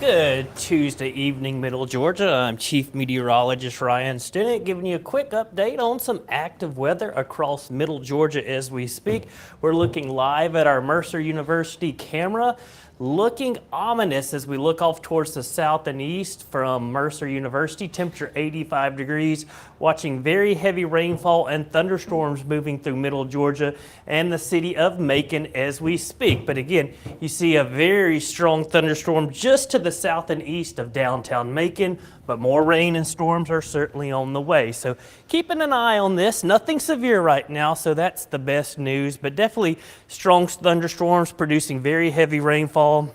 Good Tuesday evening, Middle Georgia. I'm Chief Meteorologist Ryan Stinnett giving you a quick update on some active weather across Middle Georgia as we speak. We're looking live at our Mercer University camera. Looking ominous as we look off towards the south and east from Mercer University. Temperature 85 degrees. Watching very heavy rainfall and thunderstorms moving through Middle Georgia and the city of Macon as we speak. But again, you see a very strong thunderstorm just to the south and east of downtown Macon. But more rain and storms are certainly on the way. So keeping an eye on this. Nothing severe right now, so that's the best news. But definitely strong thunderstorms producing very heavy rainfall,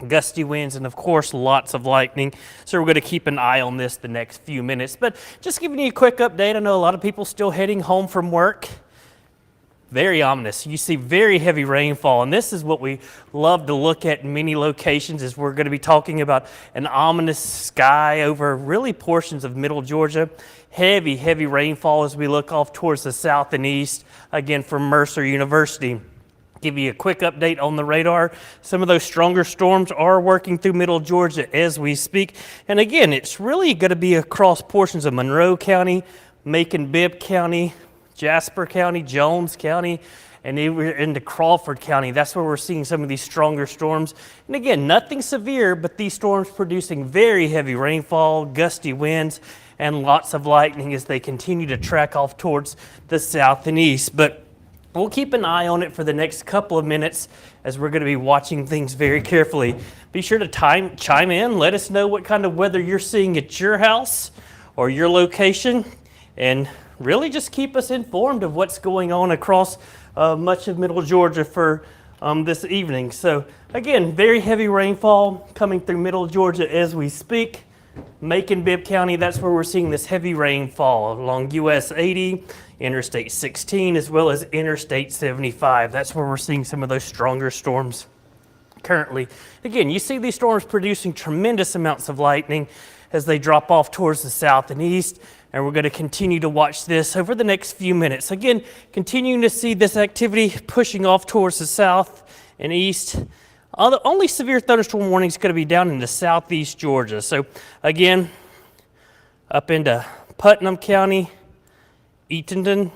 gusty winds, and of course lots of lightning. So we're going to keep an eye on this the next few minutes. But just giving you a quick update. I know a lot of people still heading home from work. Very ominous. You see very heavy rainfall, and this is what we love to look at in many locations. Is we're going to be talking about an ominous sky over really portions of Middle Georgia. Heavy rainfall as we look off towards the south and east, again from Mercer University. Give you a quick update on the radar. Some of those stronger storms are working through Middle Georgia as we speak. And again, it's really going to be across portions of Monroe County, Macon-Bibb County, Jasper County, Jones County, and into Crawford County. That's where we're seeing some of these stronger storms. And again, nothing severe, but these storms producing very heavy rainfall, gusty winds, and lots of lightning as they continue to track off towards the south and east. But we'll keep an eye on it for the next couple of minutes as we're going to be watching things very carefully. Be sure to chime in. Let us know what kind of weather you're seeing at your house or your location, and really just keep us informed of what's going on across much of Middle Georgia for this evening. So again, very heavy rainfall coming through Middle Georgia as we speak. Macon-Bibb County, that's where we're seeing this heavy rainfall along US 80, Interstate 16, as well as Interstate 75. That's where we're seeing some of those stronger storms currently. Again, you see these storms producing tremendous amounts of lightning as they drop off towards the south and east. And we're going to continue to watch this over the next few minutes. Again, continuing to see this activity pushing off towards the south and east. The only severe thunderstorm warning is going to be down into southeast Georgia. So again, up into Putnam County, Eatonton,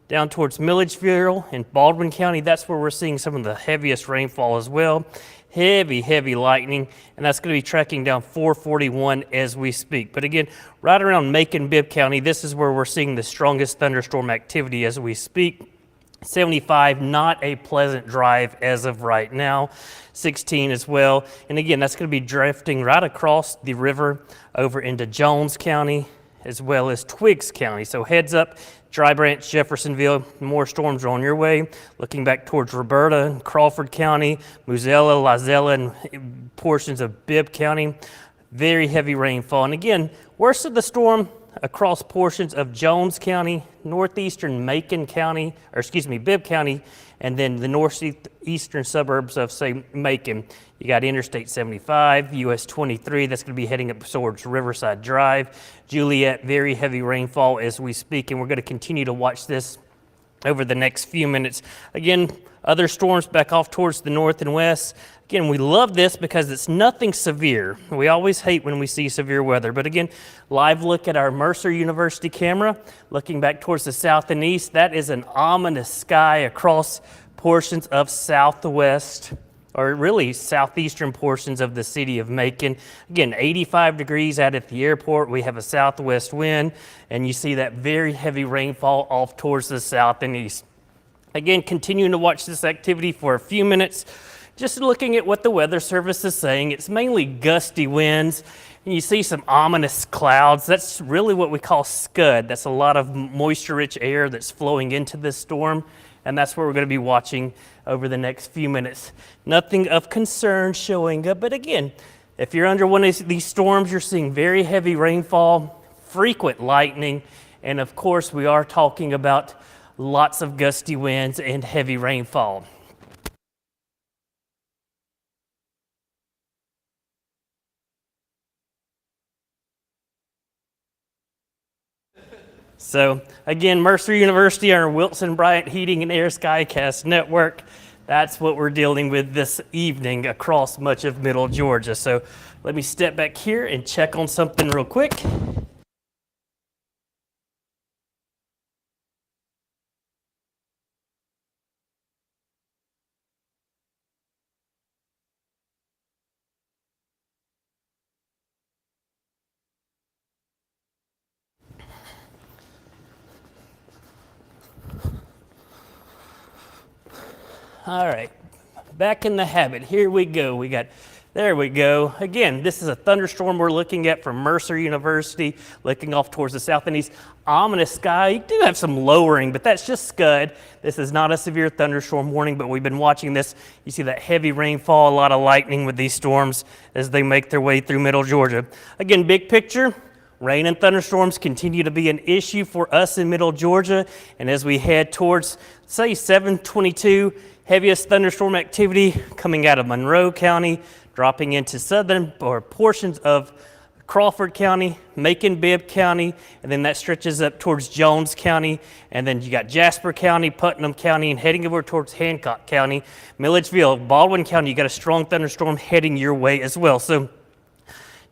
down towards Milledgeville and Baldwin County. That's where we're seeing some of the heaviest rainfall as well. Heavy lightning, and that's going to be tracking down 441 as we speak. But again, right around Macon-Bibb County, this is where we're seeing the strongest thunderstorm activity as we speak. 75, not a pleasant drive as of right now. 16 as well. And again, that's going to be drifting right across the river over into Jones County as well as Twiggs County. So heads up, Dry Branch, Jeffersonville, more storms are on your way. Looking back towards Roberta, Crawford County, Muzella, Lizella, and portions of Bibb County. Very heavy rainfall. And again, worst of the storm across portions of Jones County, northeastern Macon County, Bibb County, and then the northeastern suburbs of, say, Macon. You got Interstate 75, US 23, that's going to be heading up towards Riverside Drive. Juliet, very heavy rainfall as we speak, and we're going to continue to watch this over the next few minutes. Again, other storms back off towards the north and west. Again, we love this because it's nothing severe. We always hate when we see severe weather. But again, live look at our Mercer University camera, looking back towards the south and east. That is an ominous sky across portions of southwest, or really southeastern portions of the city of Macon. Again, 85 degrees out at the airport. We have a southwest wind, and you see that very heavy rainfall off towards the south and east. Again, continuing to watch this activity for a few minutes. Just looking at what the Weather Service is saying, it's mainly gusty winds, and you see some ominous clouds. That's really what we call scud. That's a lot of moisture-rich air that's flowing into this storm, and that's what we're going to be watching over the next few minutes. Nothing of concern showing up, but again, if you're under one of these storms, you're seeing very heavy rainfall, frequent lightning, and of course, we are talking about lots of gusty winds and heavy rainfall. So again, Mercer University, our Wilson Bryant Heating and Air Skycast Network. That's what we're dealing with this evening across much of Middle Georgia. So let me step back here and check on something real quick. All right, back in the habit. Here we go. There we go. Again, this is a thunderstorm we're looking at from Mercer University, looking off towards the south and east. Ominous sky. You do have some lowering, but that's just scud. This is not a severe thunderstorm warning, but we've been watching this. You see that heavy rainfall, a lot of lightning with these storms as they make their way through Middle Georgia. Again, big picture. Rain and thunderstorms continue to be an issue for us in Middle Georgia, and as we head towards, say, 722, heaviest thunderstorm activity coming out of Monroe County, dropping into southern or portions of Crawford County, Macon-Bibb County, and then that stretches up towards Jones County, and then you got Jasper County, Putnam County, and heading over towards Hancock County, Milledgeville, Baldwin County. You got a strong thunderstorm heading your way as well. So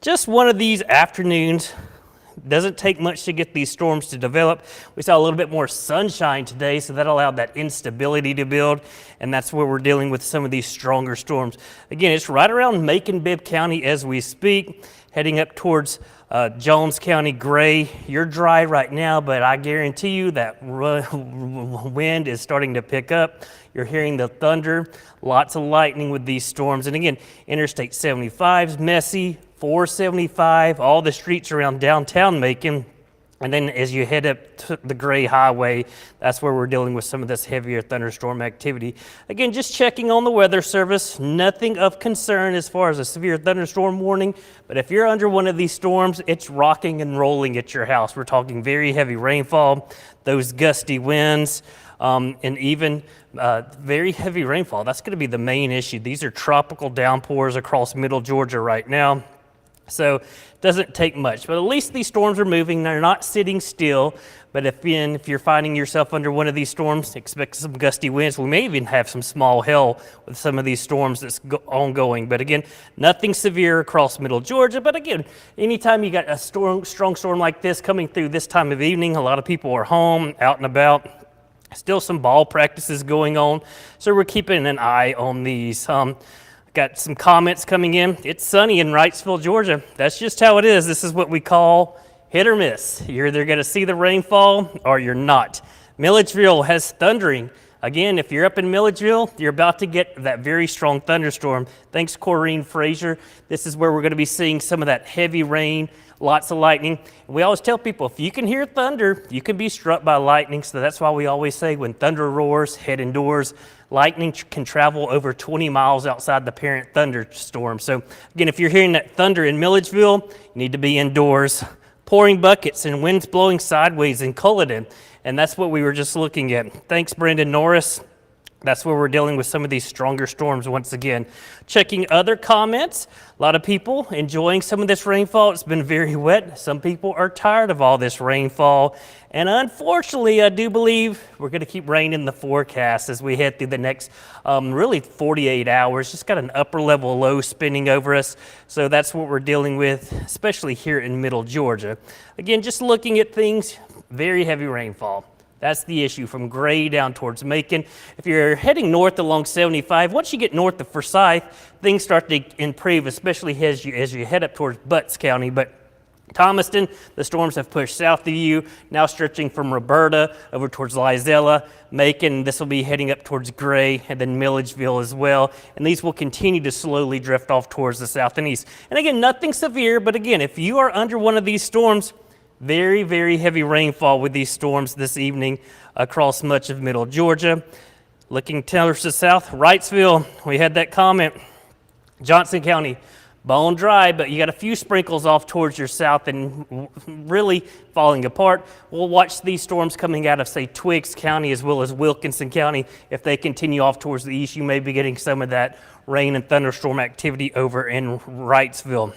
just one of these afternoons. Doesn't take much to get these storms to develop. We saw a little bit more sunshine today, so that allowed that instability to build, and that's where we're dealing with some of these stronger storms. Again, it's right around Macon-Bibb County as we speak, heading up towards Jones County, Gray. You're dry right now, but I guarantee you that wind is starting to pick up. You're hearing the thunder, lots of lightning with these storms. And again, Interstate 75's messy, 475, all the streets around downtown Macon. And then as you head up to the Gray Highway, that's where we're dealing with some of this heavier thunderstorm activity. Again, just checking on the weather service, nothing of concern as far as a severe thunderstorm warning, but if you're under one of these storms, it's rocking and rolling at your house. We're talking very heavy rainfall, those gusty winds, and even very heavy rainfall. That's going to be the main issue. These are tropical downpours across Middle Georgia right now. So it doesn't take much, but at least these storms are moving. They're not sitting still, but if you're finding yourself under one of these storms, expect some gusty winds. We may even have some small hail with some of these storms that's ongoing. But again, nothing severe across Middle Georgia. But again, anytime you got a strong storm like this coming through this time of evening, a lot of people are home, out and about. Still some ball practices going on, so we're keeping an eye on these. Got some comments coming in. It's sunny in Wrightsville, Georgia. That's just how it is. This is what we call hit or miss. You're either going to see the rainfall or you're not. Milledgeville has thundering. Again, if you're up in Milledgeville, you're about to get that very strong thunderstorm. Thanks, Corrine Frazier. This is where we're going to be seeing some of that heavy rain, lots of lightning. We always tell people, if you can hear thunder, you can be struck by lightning. So that's why we always say when thunder roars, head indoors. Lightning can travel over 20 miles outside the parent thunderstorm. So again, if you're hearing that thunder in Milledgeville, you need to be indoors. Pouring buckets and winds blowing sideways in Culloden. And that's what we were just looking at. Thanks, Brendan Norris. That's where we're dealing with some of these stronger storms once again. Checking other comments, a lot of people enjoying some of this rainfall. It's been very wet. Some people are tired of all this rainfall. And unfortunately, I do believe we're going to keep rain in the forecast as we head through the next really 48 hours. Just got an upper level low spinning over us. So that's what we're dealing with, especially here in Middle Georgia. Again, just looking at things, very heavy rainfall. That's the issue from Gray down towards Macon. If you're heading north along 75, once you get north of Forsyth, things start to improve, especially as you head up towards Butts County. But Thomaston, the storms have pushed south of you, now stretching from Roberta over towards Lizella, Macon. This will be heading up towards Gray and then Milledgeville as well. And these will continue to slowly drift off towards the south and east. And again, nothing severe, but again, if you are under one of these storms, very, very heavy rainfall with these storms this evening across much of Middle Georgia. Looking towards the south, Wrightsville, we had that comment. Johnson County, bone dry, but you got a few sprinkles off towards your south and really falling apart. We'll watch these storms coming out of, say, Twiggs County as well as Wilkinson County. If they continue off towards the east, you may be getting some of that rain and thunderstorm activity over in Wrightsville.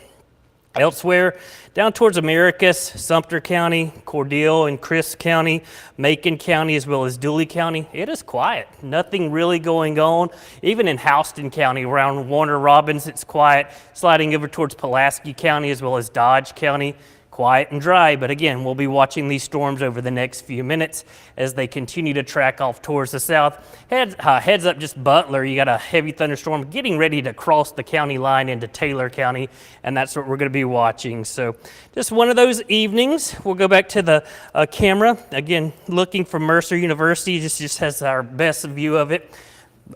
Elsewhere, down towards Americus, Sumter County, Cordele and Crisp County, Macon County, as well as Dooley County, it is quiet. Nothing really going on. Even in Houston County, around Warner Robins, it's quiet. Sliding over towards Pulaski County, as well as Dodge County, quiet and dry. But again, we'll be watching these storms over the next few minutes as they continue to track off towards the south. Heads up, just Butler, you got a heavy thunderstorm getting ready to cross the county line into Taylor County, and that's what we're going to be watching. So just one of those evenings. We'll go back to the camera. Again, looking for Mercer University. This just has our best view of it.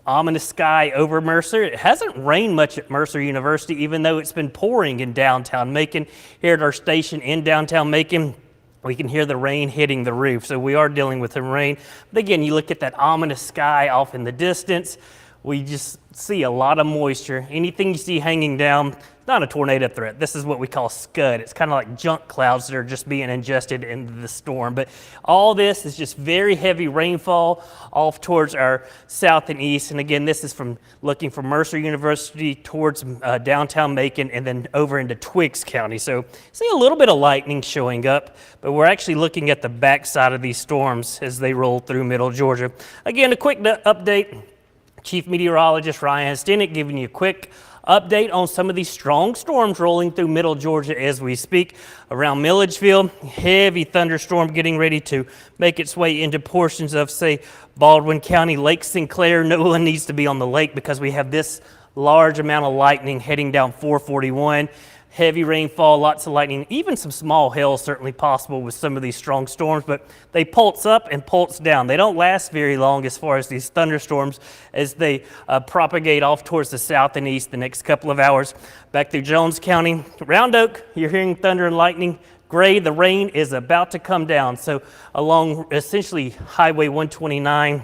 Ominous sky over Mercer. It hasn't rained much at Mercer University, even though it's been pouring in downtown Macon. Here at our station in downtown Macon, we can hear the rain hitting the roof. So we are dealing with the rain. But again, you look at that ominous sky off in the distance. We just see a lot of moisture. Anything you see hanging down, not a tornado threat. This is what we call scud. It's kind of like junk clouds that are just being ingested into the storm. But all this is just very heavy rainfall off towards our south and east. And again, this is from looking from Mercer University towards downtown Macon and then over into Twiggs County. So see a little bit of lightning showing up, but we're actually looking at the backside of these storms as they roll through middle Georgia. Again, a quick update. Chief Meteorologist Ryan Stinnett giving you a quick update on some of these strong storms rolling through middle Georgia as we speak. Around Milledgeville, heavy thunderstorm getting ready to make its way into portions of, say, Baldwin County, Lake Sinclair. No one needs to be on the lake because we have this large amount of lightning heading down 441. Heavy rainfall, lots of lightning, even some small hail certainly possible with some of these strong storms, but they pulse up and pulse down. They don't last very long as far as these thunderstorms as they propagate off towards the south and east the next couple of hours. Back through Jones County, Round Oak, you're hearing thunder and lightning. Gray, the rain is about to come down. So along essentially Highway 129,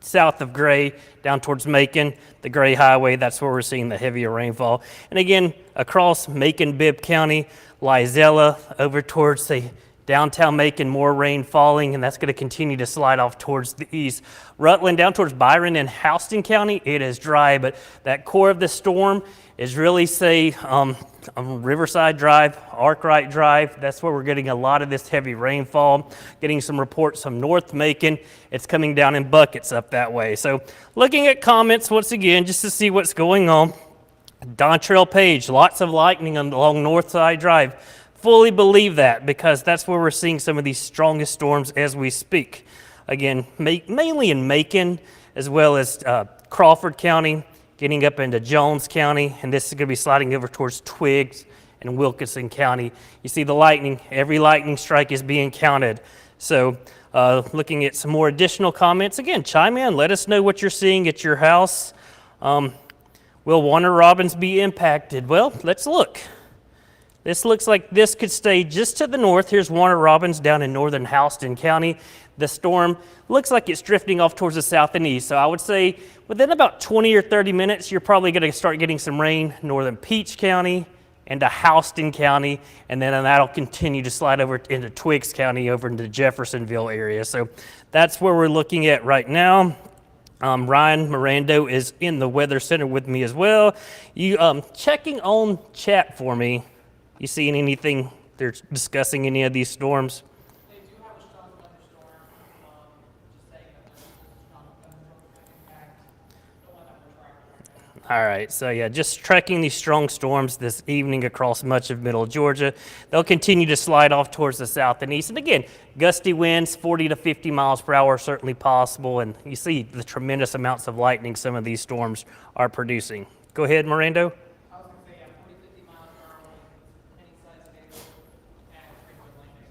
south of Gray, down towards Macon, the Gray Highway, that's where we're seeing the heavier rainfall. And again, across Macon-Bibb County, Lizella, over towards the downtown Macon, more rain falling, and that's going to continue to slide off towards the east. Rutland, down towards Byron and Houston County, it is dry, but that core of the storm is really, say, Riverside Drive, Arkwright Drive. That's where we're getting a lot of this heavy rainfall. Getting some reports from North Macon. It's coming down in buckets up that way. So looking at comments once again, just to see what's going on. Dontrell Page, lots of lightning along Northside Drive. Fully believe that because that's where we're seeing some of these strongest storms as we speak. Again, mainly in Macon as well as Crawford County, getting up into Jones County, and this is going to be sliding over towards Twiggs and Wilkinson County. You see the lightning, every lightning strike is being counted. So looking at some more additional comments, again, chime in, let us know what you're seeing at your house. Will Warner Robins be impacted? Well, let's look. This looks like this could stay just to the north. Here's Warner Robins down in northern Houston County. The storm looks like it's drifting off towards the south and east. So I would say within about 20 or 30 minutes, you're probably going to start getting some rain northern Peach County into Houston County, and then that'll continue to slide over into Twiggs County over into the Jeffersonville area. So that's where we're looking at right now. Ryan Mirando is in the Weather Center with me as well. You checking on chat for me. You seeing anything they're discussing any of these storms? They do have a strong thunderstorm. Just saying that there's a strong thunderstorm impact. The one that we're tracking. All right, so yeah, just tracking these strong storms this evening across much of middle Georgia. They'll continue to slide off towards the south and east. And again, gusty winds, 40 to 50 miles per hour, certainly possible. And you see the tremendous amounts of lightning some of these storms are producing. Go ahead, Mirando. I was going to say, yeah, 40, 50 miles per hour with any size hail and frequent lightning.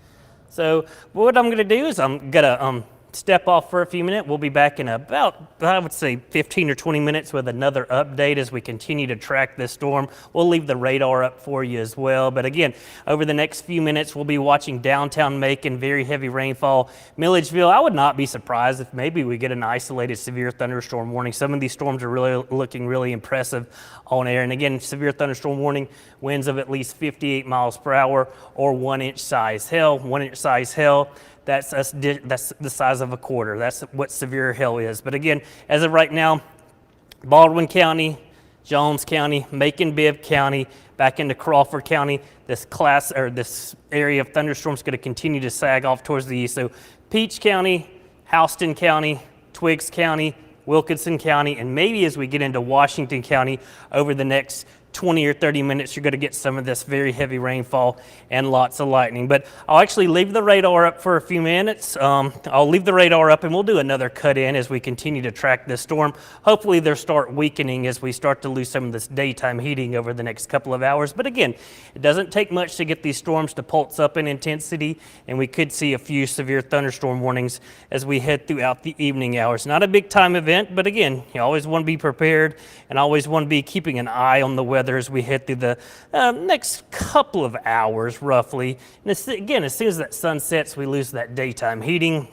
So what I'm going to do is I'm going to step off for a few minutes. We'll be back in about, I would say, 15 or 20 minutes with another update as we continue to track this storm. We'll leave the radar up for you as well. But again, over the next few minutes, we'll be watching downtown Macon, very heavy rainfall. Milledgeville, I would not be surprised if maybe we get an isolated severe thunderstorm warning. Some of these storms are really looking really impressive on air. And again, severe thunderstorm warning, winds of at least 58 miles per hour or 1-inch size hail. 1-inch size hail. That's the size of a quarter. That's what severe hail is. But again, as of right now, Baldwin County, Jones County, Macon-Bibb County, back into Crawford County. This area of thunderstorms is going to continue to sag off towards the east. So Peach County, Houston County, Twiggs County, Wilkinson County, and maybe as we get into Washington County over the next 20 or 30 minutes, you're going to get some of this very heavy rainfall and lots of lightning. But I'll actually leave the radar up for a few minutes. I'll leave the radar up and we'll do another cut in as we continue to track this storm. Hopefully they'll start weakening as we start to lose some of this daytime heating over the next couple of hours. But again, it doesn't take much to get these storms to pulse up in intensity, and we could see a few severe thunderstorm warnings as we head throughout the evening hours. Not a big time event, but again, you always want to be prepared and always want to be keeping an eye on the weather as we head through the next couple of hours, roughly. And again, as soon as that sun sets, we lose that daytime heating.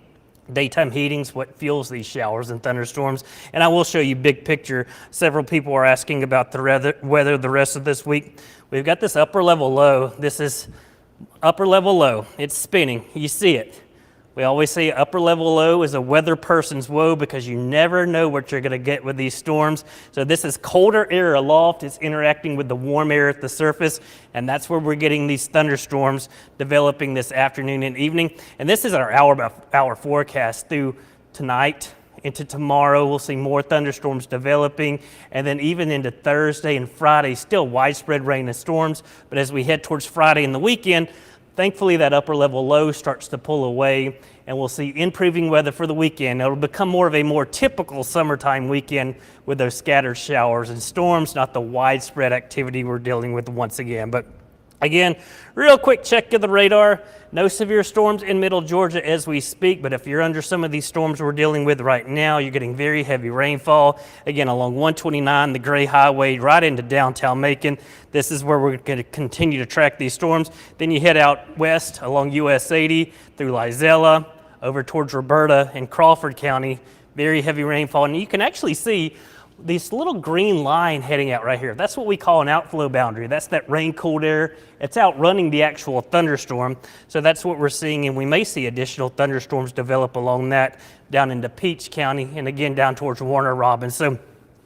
Daytime heating's what fuels these showers and thunderstorms. And I will show you big picture. Several people are asking about the weather the rest of this week. We've got this upper level low. This is upper level low. It's spinning. You see it. We always say upper level low is a weather person's woe because you never know what you're going to get with these storms. So this is colder air aloft. It's interacting with the warm air at the surface, and that's where we're getting these thunderstorms developing this afternoon and evening. And this is our hour forecast through tonight into tomorrow. We'll see more thunderstorms developing, and then even into Thursday and Friday, still widespread rain and storms. But as we head towards Friday and the weekend, thankfully, that upper level low starts to pull away, and we'll see improving weather for the weekend. It'll become more of a more typical summertime weekend with those scattered showers and storms, not the widespread activity we're dealing with once again. But again, real quick check of the radar. No severe storms in middle Georgia as we speak, but if you're under some of these storms we're dealing with right now, you're getting very heavy rainfall. Again, along 129, the Gray Highway, right into downtown Macon. This is where we're going to continue to track these storms. Then you head out west along US 80 through Lizella, over towards Roberta and Crawford County. Very heavy rainfall, and you can actually see this little green line heading out right here. That's what we call an outflow boundary. That's that rain-cooled air. It's outrunning the actual thunderstorm. So that's what we're seeing, and we may see additional thunderstorms develop along that down into Peach County and again down towards Warner Robins. So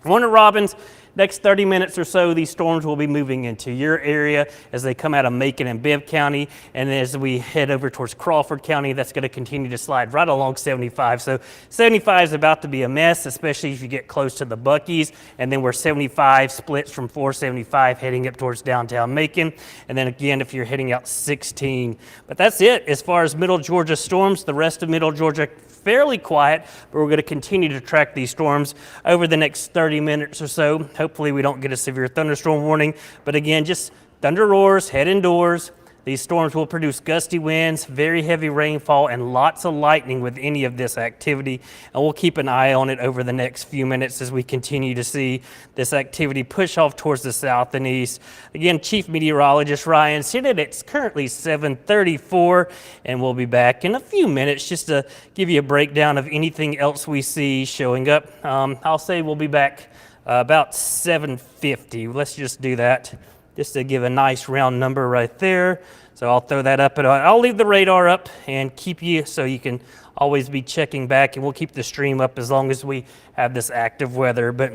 Warner Robins, next 30 minutes or so, these storms will be moving into your area as they come out of Macon and Bibb County. And as we head over towards Crawford County, that's going to continue to slide right along 75. So 75 is about to be a mess, especially if you get close to the Buc-ee's. And then where 75 splits from 475 heading up towards downtown Macon. And then again, if you're heading out 16. But that's it as far as middle Georgia storms. The rest of middle Georgia, fairly quiet, but we're going to continue to track these storms over the next 30 minutes or so. Hopefully we don't get a severe thunderstorm warning, but again, just thunder roars, head indoors. These storms will produce gusty winds, very heavy rainfall, and lots of lightning with any of this activity. And we'll keep an eye on it over the next few minutes as we continue to see this activity push off towards the south and east. Again, Chief Meteorologist Ryan Stinnett. It's currently 7:34, and we'll be back in a few minutes just to give you a breakdown of anything else we see showing up. I'll say we'll be back about 7:50. Let's just do that, just to give a nice round number right there. So I'll throw that up, and I'll leave the radar up and keep you so you can always be checking back, and we'll keep the stream up as long as we have this active weather. But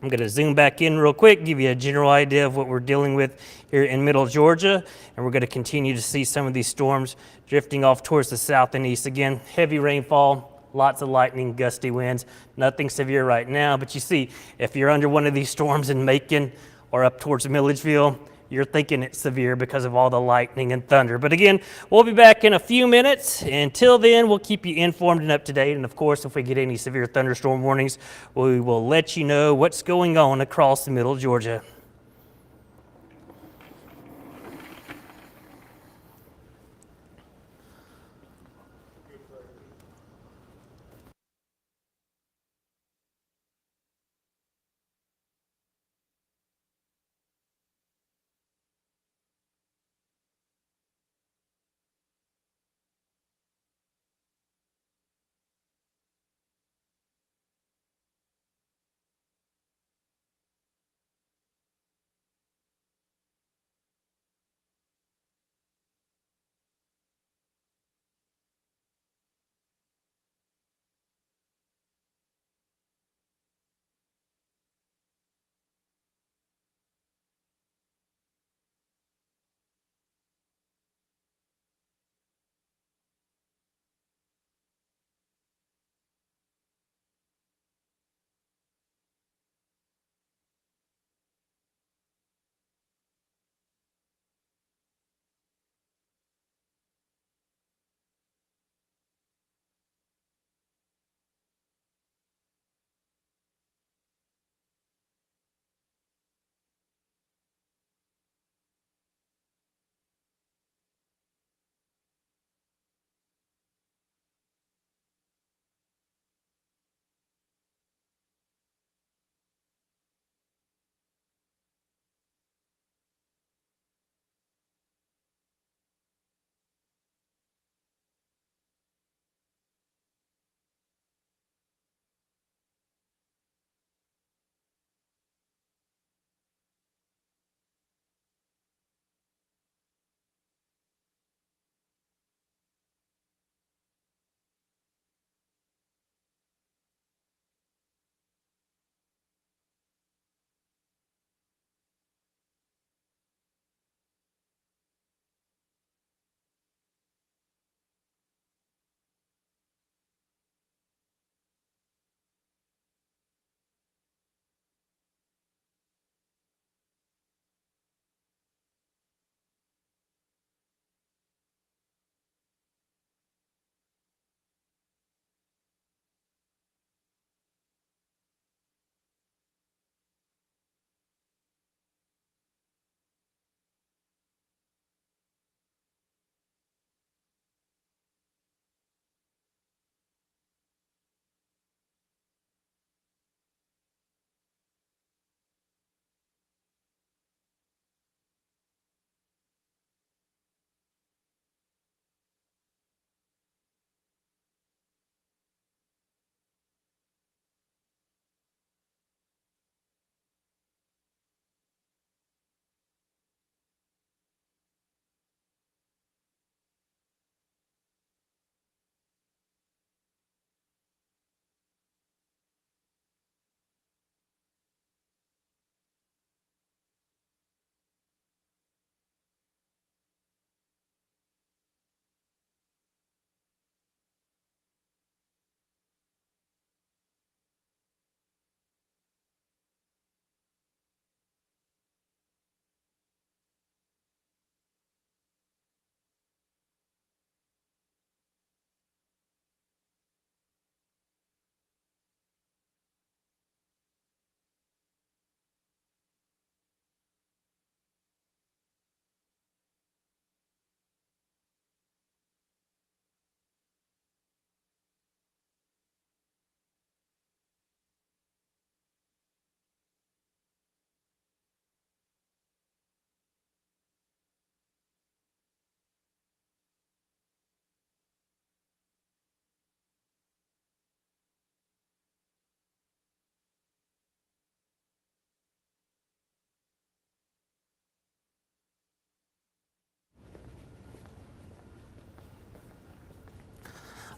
I'm going to zoom back in real quick, give you a general idea of what we're dealing with here in middle Georgia, and we're going to continue to see some of these storms drifting off towards the south and east. Again, heavy rainfall, lots of lightning, gusty winds, nothing severe right now, but you see, if you're under one of these storms in Macon or up towards Milledgeville, you're thinking it's severe because of all the lightning and thunder. But again, we'll be back in a few minutes. Until then, we'll keep you informed and up to date. And of course, if we get any severe thunderstorm warnings, we will let you know what's going on across middle Georgia.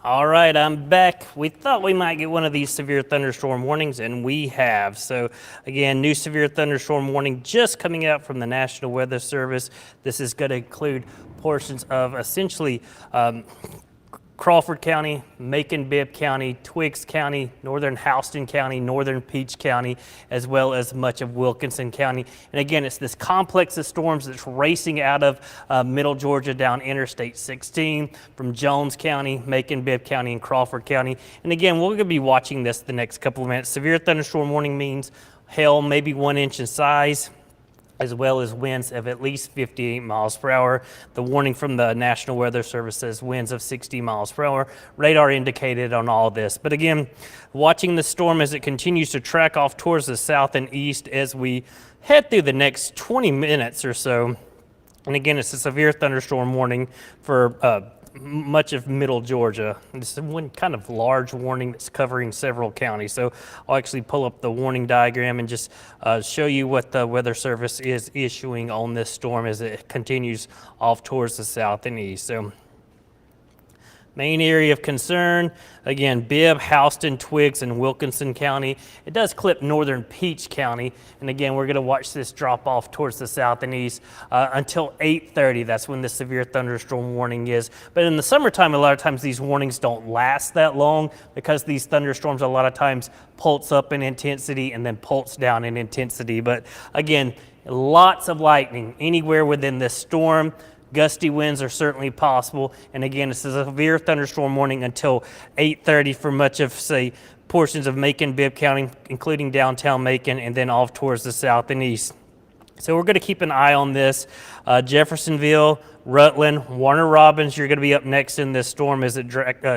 All right, I'm back. We thought we might get one of these severe thunderstorm warnings, and we have. So, again, new severe thunderstorm warning just coming out from the National Weather Service. This is going to include portions of essentially Crawford County, Macon-Bibb County, Twiggs County, northern Houston County, northern Peach County, as well as much of Wilkinson County. And again, it's this complex of storms that's racing out of middle Georgia down Interstate 16 from Jones County, Macon-Bibb County, and Crawford County. And again, we're going to be watching this the next couple of minutes. Severe thunderstorm warning means hail maybe 1 inch in size, as well as winds of at least 58 miles per hour. The warning from the National Weather Service says winds of 60 miles per hour. Radar indicated on all this. But again, watching the storm as it continues to track off towards the south and east as we head through the next 20 minutes or so. And again, it's a severe thunderstorm warning for much of middle Georgia. This is one kind of large warning that's covering several counties. So I'll actually pull up the warning diagram and just show you what the Weather Service is issuing on this storm as it continues off towards the south and east. So main area of concern, again, Bibb, Houston, Twiggs, and Wilkinson County. It does clip northern Peach County. And again, we're going to watch this drop off towards the south and east until 8:30. That's when the severe thunderstorm warning is. But in the summertime, a lot of times these warnings don't last that long because these thunderstorms a lot of times pulse up in intensity and then pulse down in intensity. But again, lots of lightning anywhere within this storm. Gusty winds are certainly possible. And again, it's a severe thunderstorm warning until 8:30 for much of, say, portions of Macon-Bibb County, including downtown Macon, and then off towards the south and east. So we're going to keep an eye on this. Jeffersonville, Rutland, Warner Robins, you're going to be up next in this storm as it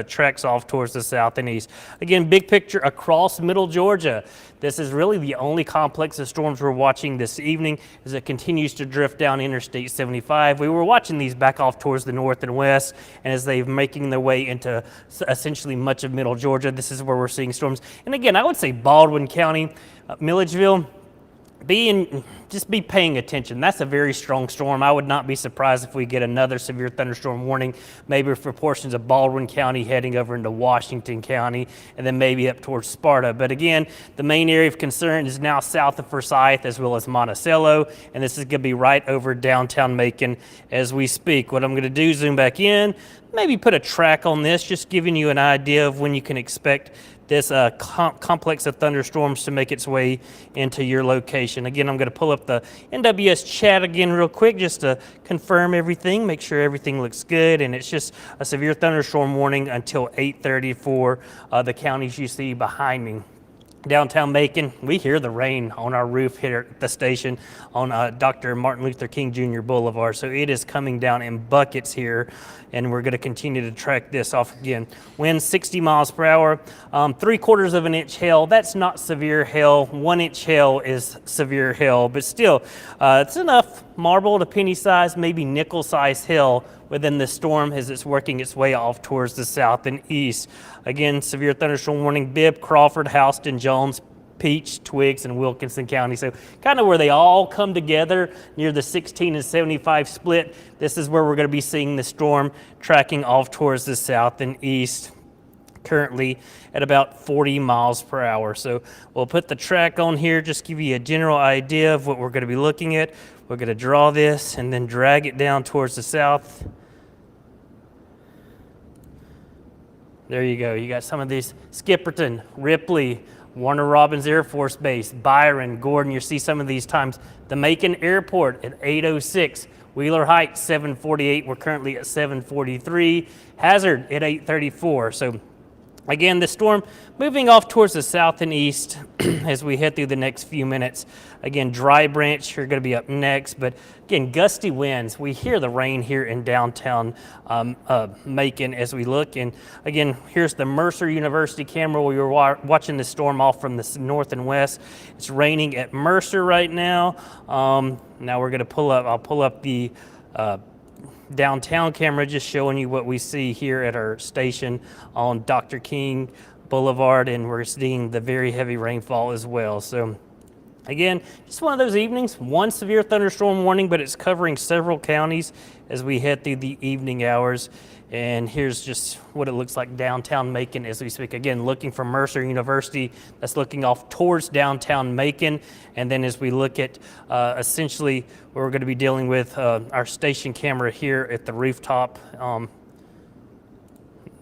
tracks off towards the south and east. Again, big picture across middle Georgia. This is really the only complex of storms we're watching this evening as it continues to drift down Interstate 75. We were watching these back off towards the north and west, and as they're making their way into essentially much of middle Georgia, this is where we're seeing storms. And again, I would say Baldwin County, Milledgeville, just be paying attention. That's a very strong storm. I would not be surprised if we get another severe thunderstorm warning, maybe for portions of Baldwin County heading over into Washington County, and then maybe up towards Sparta. But again, the main area of concern is now south of Forsyth as well as Monticello, and this is going to be right over downtown Macon as we speak. What I'm going to do, zoom back in, maybe put a track on this, just giving you an idea of when you can expect this complex of thunderstorms to make its way into your location. Again, I'm going to pull up the NWS chat again real quick just to confirm everything, make sure everything looks good, and it's just a severe thunderstorm warning until 8:30 for the counties you see behind me. Downtown Macon, we hear the rain on our roof here at the station on Dr. Martin Luther King Jr. Boulevard. So it is coming down in buckets here, and we're going to continue to track this off again. Winds 60 miles per hour, 3/4 of an inch hail. That's not severe hail. 1 inch hail is severe hail, but still, it's enough marble to penny size, maybe nickel size hail within the storm as it's working its way off towards the south and east. Again, severe thunderstorm warning, Bibb, Crawford, Houston, Jones, Peach, Twiggs, and Wilkinson County. So kind of where they all come together near the 16 and 75 split. This is where we're going to be seeing the storm tracking off towards the south and east, currently at about 40 miles per hour. So we'll put the track on here, just give you a general idea of what we're going to be looking at. We're going to draw this and then drag it down towards the south. There you go. You got some of these: Skipperton, Ripley, Warner Robins Air Force Base, Byron, Gordon. You see some of these times. The Macon Airport at 8:06. Wheeler Heights, 7:48. We're currently at 7:43. Hazard at 8:34. So again, the storm moving off towards the south and east as we head through the next few minutes. Again, Dry Branch, you're going to be up next. But again, gusty winds. We hear the rain here in downtown Macon as we look. And again, here's the Mercer University camera where you're watching the storm off from the north and west. It's raining at Mercer right now. Now we're going to I'll pull up the downtown camera, just showing you what we see here at our station on Dr. King Boulevard, and we're seeing the very heavy rainfall as well. So again, just one of those evenings, one severe thunderstorm warning, but it's covering several counties as we head through the evening hours. And here's just what it looks like downtown Macon as we speak. Again, looking from Mercer University, that's looking off towards downtown Macon. And then as we look at essentially what we're going to be dealing with, our station camera here at the rooftop,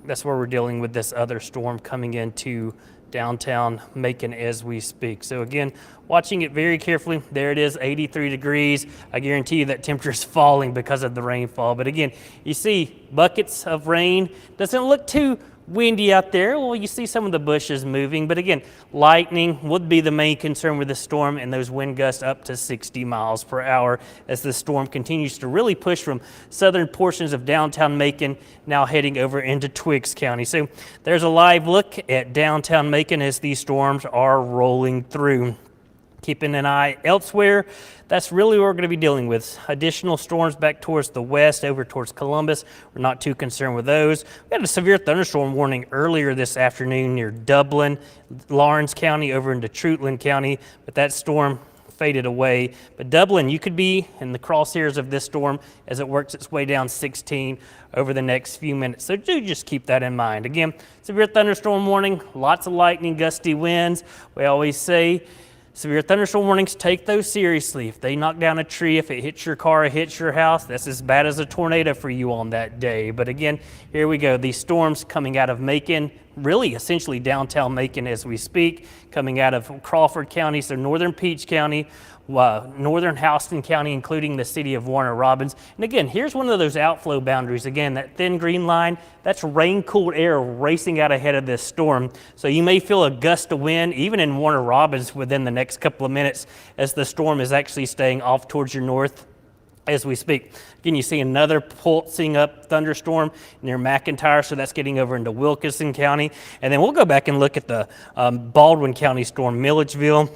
that's where we're dealing with this other storm coming into downtown Macon as we speak. So again, watching it very carefully. There it is, 83 degrees. I guarantee you that temperature is falling because of the rainfall. But again, you see buckets of rain. Doesn't look too windy out there. Well, you see some of the bushes moving, but again, lightning would be the main concern with the storm, and those wind gusts up to 60 miles per hour as the storm continues to really push from southern portions of downtown Macon, now heading over into Twiggs County. So there's a live look at downtown Macon as these storms are rolling through. Keeping an eye elsewhere, that's really what we're going to be dealing with. Additional storms back towards the west, over towards Columbus. We're not too concerned with those. We had a severe thunderstorm warning earlier this afternoon near Dublin, Lawrence County, over into Treutlen County, but that storm faded away. But Dublin, you could be in the crosshairs of this storm as it works its way down 16 over the next few minutes. So do just keep that in mind. Again, severe thunderstorm warning, lots of lightning, gusty winds. We always say, severe thunderstorm warnings, take those seriously. If they knock down a tree, if it hits your car, it hits your house, that's as bad as a tornado for you on that day. But again, here we go. These storms coming out of Macon, really essentially downtown Macon as we speak, coming out of Crawford County, so northern Peach County, northern Houston County, including the city of Warner Robins. And again, here's one of those outflow boundaries. Again, that thin green line, that's rain-cooled air racing out ahead of this storm. So you may feel a gust of wind, even in Warner Robins, within the next couple of minutes as the storm is actually staying off towards your north as we speak. Again, you see another pulsing up thunderstorm near McIntyre, so that's getting over into Wilkinson County. And then we'll go back and look at the Baldwin County storm, Milledgeville.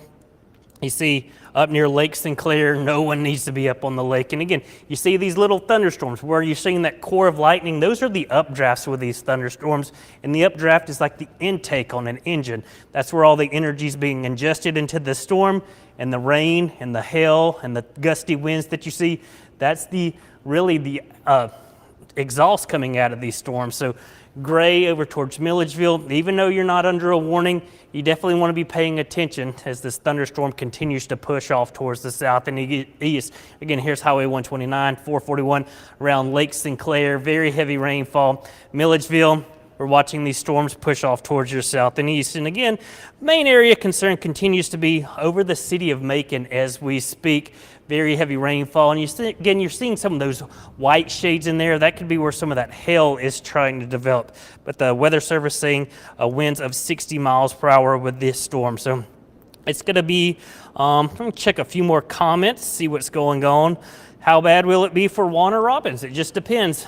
You see up near Lake Sinclair, no one needs to be up on the lake. And again, you see these little thunderstorms where you're seeing that core of lightning. Those are the updrafts with these thunderstorms. And the updraft is like the intake on an engine. That's where all the energy is being ingested into the storm, and the rain and the hail and the gusty winds that you see, that's really the exhaust coming out of these storms. So Gray over towards Milledgeville, even though you're not under a warning, you definitely want to be paying attention as this thunderstorm continues to push off towards the south and east. Again, here's Highway 129, 441 around Lake Sinclair, very heavy rainfall. Milledgeville, we're watching these storms push off towards your south and east. And again, main area of concern continues to be over the city of Macon as we speak. Very heavy rainfall. And you're seeing some of those white shades in there. That could be where some of that hail is trying to develop. But the Weather Service saying winds of 60 miles per hour with this storm. So it's going to be, I'm going to check a few more comments, see what's going on. How bad will it be for Warner Robins? It just depends.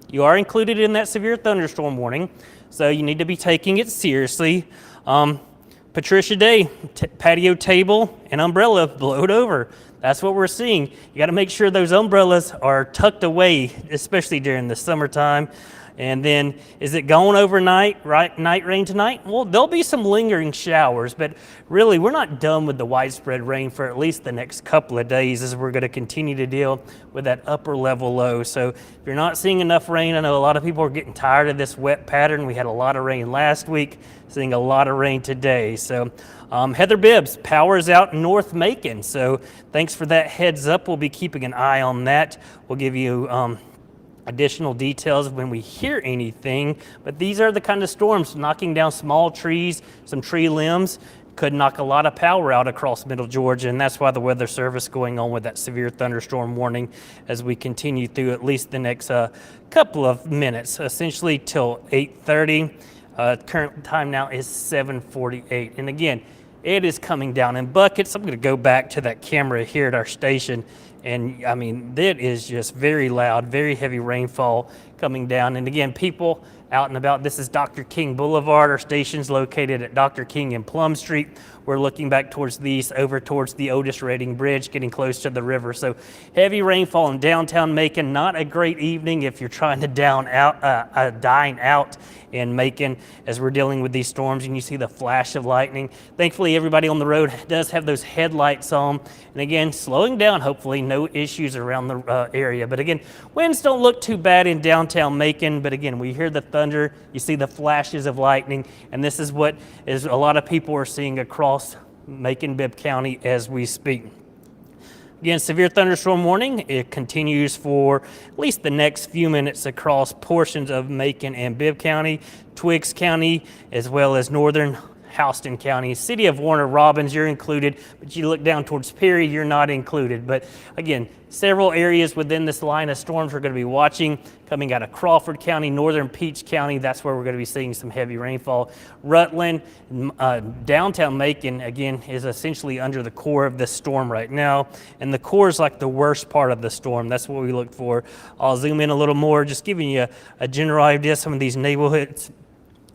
You are included in that severe thunderstorm warning, so you need to be taking it seriously. Patricia Day, patio table and umbrella blowed over. That's what we're seeing. You got to make sure those umbrellas are tucked away, especially during the summertime. And then, is it going overnight, right? Night rain tonight? Well, there'll be some lingering showers, but really, we're not done with the widespread rain for at least the next couple of days as we're going to continue to deal with that upper level low. So if you're not seeing enough rain, I know a lot of people are getting tired of this wet pattern. We had a lot of rain last week, seeing a lot of rain today. So Heather Bibbs, power is out in North Macon. So thanks for that heads up. We'll be keeping an eye on that. We'll give you additional details when we hear anything, but these are the kind of storms knocking down small trees, some tree limbs, could knock a lot of power out across middle Georgia, and that's why the Weather Service going on with that severe thunderstorm warning as we continue through at least the next couple of minutes, essentially till 8:30. Current time now is 7:48, and again, it is coming down in buckets. I'm going to go back to that camera here at our station. And I mean, it is just very loud, very heavy rainfall coming down. And again, people out and about, this is Dr. King Boulevard. Our station's located at Dr. King and Plum Street. We're looking back towards the east, over towards the Otis Redding Bridge, getting close to the river. So heavy rainfall in downtown Macon. Not a great evening if you're trying to dine out in Macon as we're dealing with these storms, and you see the flash of lightning. Thankfully, everybody on the road does have those headlights on. And again, slowing down, hopefully, no issues around the area. But again, winds don't look too bad in downtown downtown Macon, but again, we hear the thunder, you see the flashes of lightning, and this is what is a lot of people are seeing across Macon-Bibb County as we speak. Again, severe thunderstorm warning. It continues for at least the next few minutes across portions of Macon and Bibb County, Twiggs County, as well as northern Houston County. City of Warner Robins, you're included, but you look down towards Perry, you're not included. But again, several areas within this line of storms we're going to be watching. Coming out of Crawford County, northern Peach County, that's where we're going to be seeing some heavy rainfall. Rutland, downtown Macon, again, is essentially under the core of this storm right now. And the core is like the worst part of the storm. That's what we look for. I'll zoom in a little more, just giving you a general idea of some of these neighborhoods.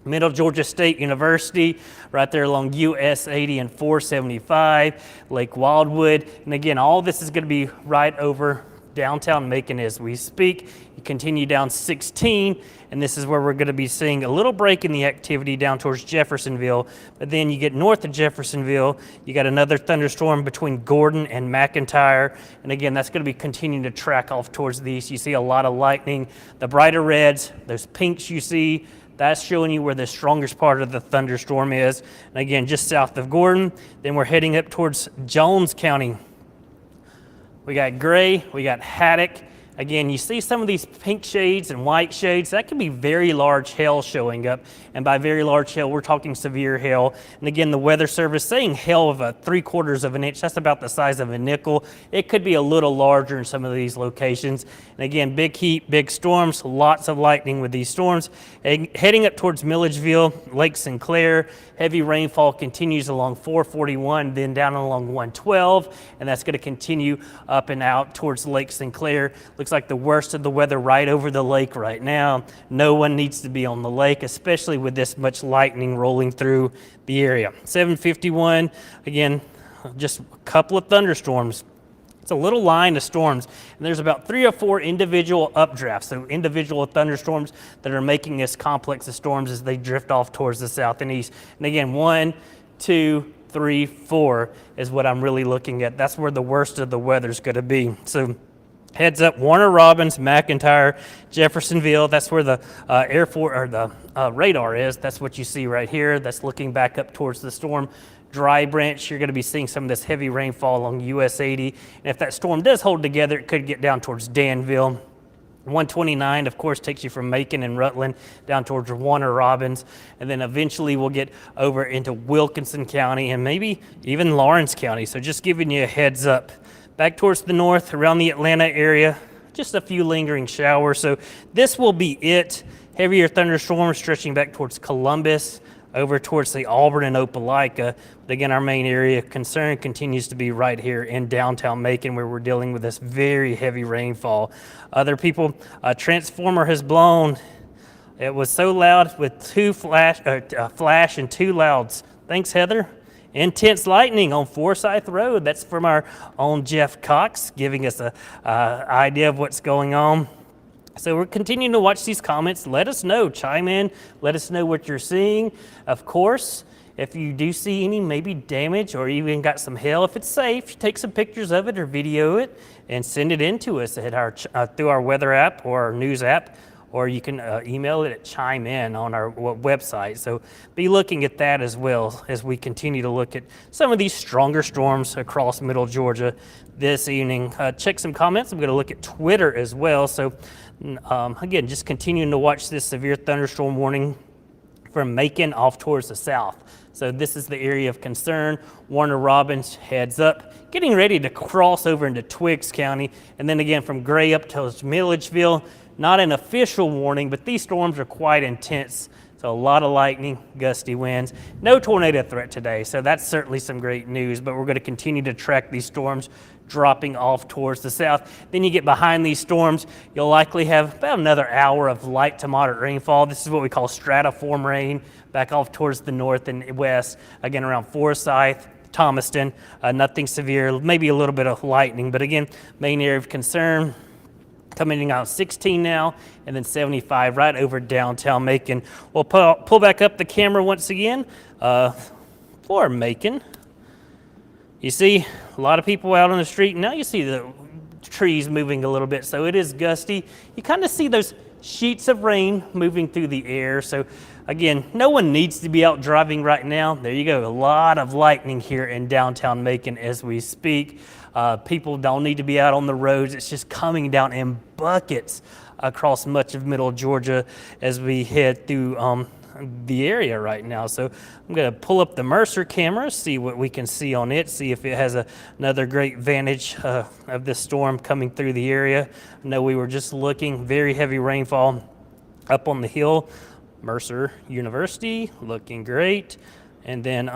Middle Georgia State University, right there along US 80 and 475, Lake Wildwood. And again, all this is going to be right over downtown Macon as we speak. You continue down 16, and this is where we're going to be seeing a little break in the activity down towards Jeffersonville. But then you get north of Jeffersonville, you got another thunderstorm between Gordon and McIntyre. And again, that's going to be continuing to track off towards the east. You see a lot of lightning. The brighter reds, those pinks you see, that's showing you where the strongest part of the thunderstorm is. And again, just south of Gordon. Then we're heading up towards Jones County. We got Gray, we got Haddock. Again, you see some of these pink shades and white shades. That could be very large hail showing up. And by very large hail, we're talking severe hail. And again, the Weather Service saying hail of 3/4 of an inch. That's about the size of a nickel. It could be a little larger in some of these locations. And again, big heat, big storms, lots of lightning with these storms. And heading up towards Milledgeville, Lake Sinclair, heavy rainfall continues along 441, then down along 112. And that's going to continue up and out towards Lake Sinclair. Looks like the worst of the weather right over the lake right now. No one needs to be on the lake, especially with this much lightning rolling through the area. 751, again, just a couple of thunderstorms. It's a little line of storms, and there's about 3 or 4 individual updrafts, so individual thunderstorms that are making this complex of storms as they drift off towards the south and east. And again, 1, 2, 3, 4 is what I'm really looking at. That's where the worst of the weather's going to be. So heads up, Warner Robins, McIntyre, Jeffersonville. That's where the Air Force or the radar is. That's what you see right here. That's looking back up towards the storm. Dry Branch, you're going to be seeing some of this heavy rainfall along US 80. And if that storm does hold together, it could get down towards Danville. 129, of course, takes you from Macon and Rutland down towards Warner Robins. And then eventually we'll get over into Wilkinson County and maybe even Lawrence County. So just giving you a heads up. Back towards the north, around the Atlanta area, just a few lingering showers. So this will be it. Heavier thunderstorms stretching back towards Columbus, over towards the Auburn and Opelika. But again, our main area of concern continues to be right here in downtown Macon, where we're dealing with this very heavy rainfall. Other people, a transformer has blown. It was so loud with flash and 2 louds. Thanks, Heather. Intense lightning on Forsyth Road. That's from our own Jeff Cox, giving us an idea of what's going on. So we're continuing to watch these comments. Let us know. Chime in. Let us know what you're seeing. Of course, if you do see any maybe damage or even got some hail, if it's safe, take some pictures of it or video it and send it in to us at our through our weather app or our news app. Or you can email it at Chime In on our website. So be looking at that as well as we continue to look at some of these stronger storms across middle Georgia this evening. Check some comments. I'm going to look at Twitter as well. So again, just continuing to watch this severe thunderstorm warning from Macon off towards the south. So this is the area of concern. Warner Robins, heads up. Getting ready to cross over into Twiggs County. And then again from Gray up towards Milledgeville. Not an official warning, but these storms are quite intense. So a lot of lightning, gusty winds. No tornado threat today, so that's certainly some great news, but we're going to continue to track these storms dropping off towards the south. Then you get behind these storms, you'll likely have about another hour of light to moderate rainfall. This is what we call stratiform rain, back off towards the north and west, again around Forsyth, Thomaston. Nothing severe, maybe a little bit of lightning, but again, main area of concern. Coming out 16 now, and then 75 right over downtown Macon. We'll pull back up the camera once again for Macon. You see a lot of people out on the street. Now you see the trees moving a little bit, so it is gusty. You kind of see those sheets of rain moving through the air. So again, no one needs to be out driving right now. There you go. A lot of lightning here in downtown Macon as we speak. People don't need to be out on the roads. It's just coming down in buckets across much of middle Georgia as we head through the area right now. So I'm going to pull up the Mercer camera, see what we can see on it, see if it has another great vantage of this storm coming through the area. I know we were just looking, very heavy rainfall up on the hill. Mercer University looking great. And then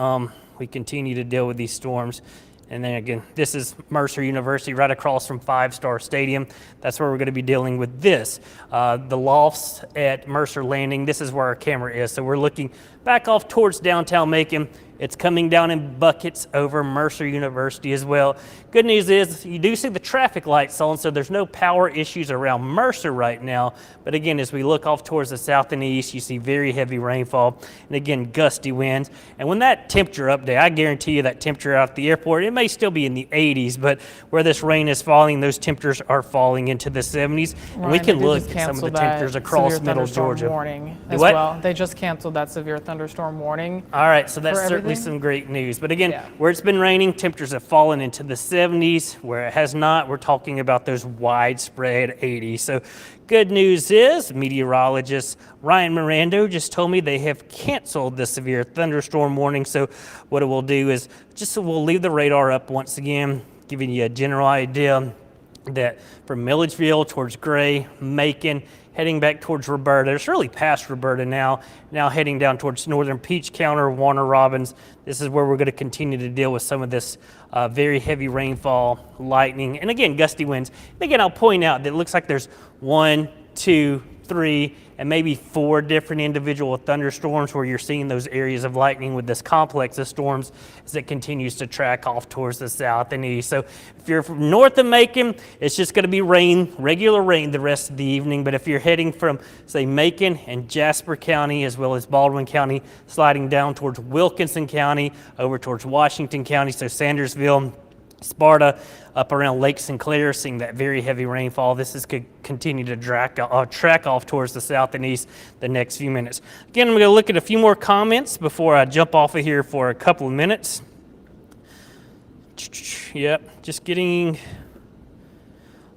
we continue to deal with these storms. And then again, this is Mercer University right across from Five Star Stadium. That's where we're going to be dealing with this. The lofts at Mercer Landing, this is where our camera is. So we're looking back off towards downtown Macon. It's coming down in buckets over Mercer University as well. Good news is you do see the traffic lights on, so there's no power issues around Mercer right now. But again, as we look off towards the south and east, you see very heavy rainfall and again, gusty winds. And when that temperature update, I guarantee you that temperature out at the airport, it may still be in the 80s, but where this rain is falling, those temperatures are falling into the 70s. And we can look at some of the temperatures across middle Georgia. Warning as well. They just canceled that severe thunderstorm warning. All right, so that's certainly some great news. But again, Yeah. where it's been raining, temperatures have fallen into the 70s. Where it has not, we're talking about those widespread 80s. So good news is meteorologist Ryan Mirando just told me they have canceled the severe thunderstorm warning. So what it will do is we'll leave the radar up once again, giving you a general idea that from Milledgeville towards Gray, Macon, heading back towards Roberta. It's really past Roberta now heading down towards northern Peach County, Warner Robins. This is where we're going to continue to deal with some of this very heavy rainfall, lightning, and again, gusty winds. And again, I'll point out that it looks like there's 1, 2, 3, and maybe 4 different individual thunderstorms where you're seeing those areas of lightning with this complex of storms as it continues to track off towards the south and east. So if you're from north of Macon, it's just going to be rain, regular rain the rest of the evening. But if you're heading from, say, Macon and Jasper County as well as Baldwin County, sliding down towards Wilkinson County, over towards Washington County, so Sandersville, Sparta, up around Lake Sinclair, seeing that very heavy rainfall. This is going to continue to track off towards the south and east the next few minutes. Again, I'm going to look at a few more comments before I jump off of here for a couple of minutes. Yep, just getting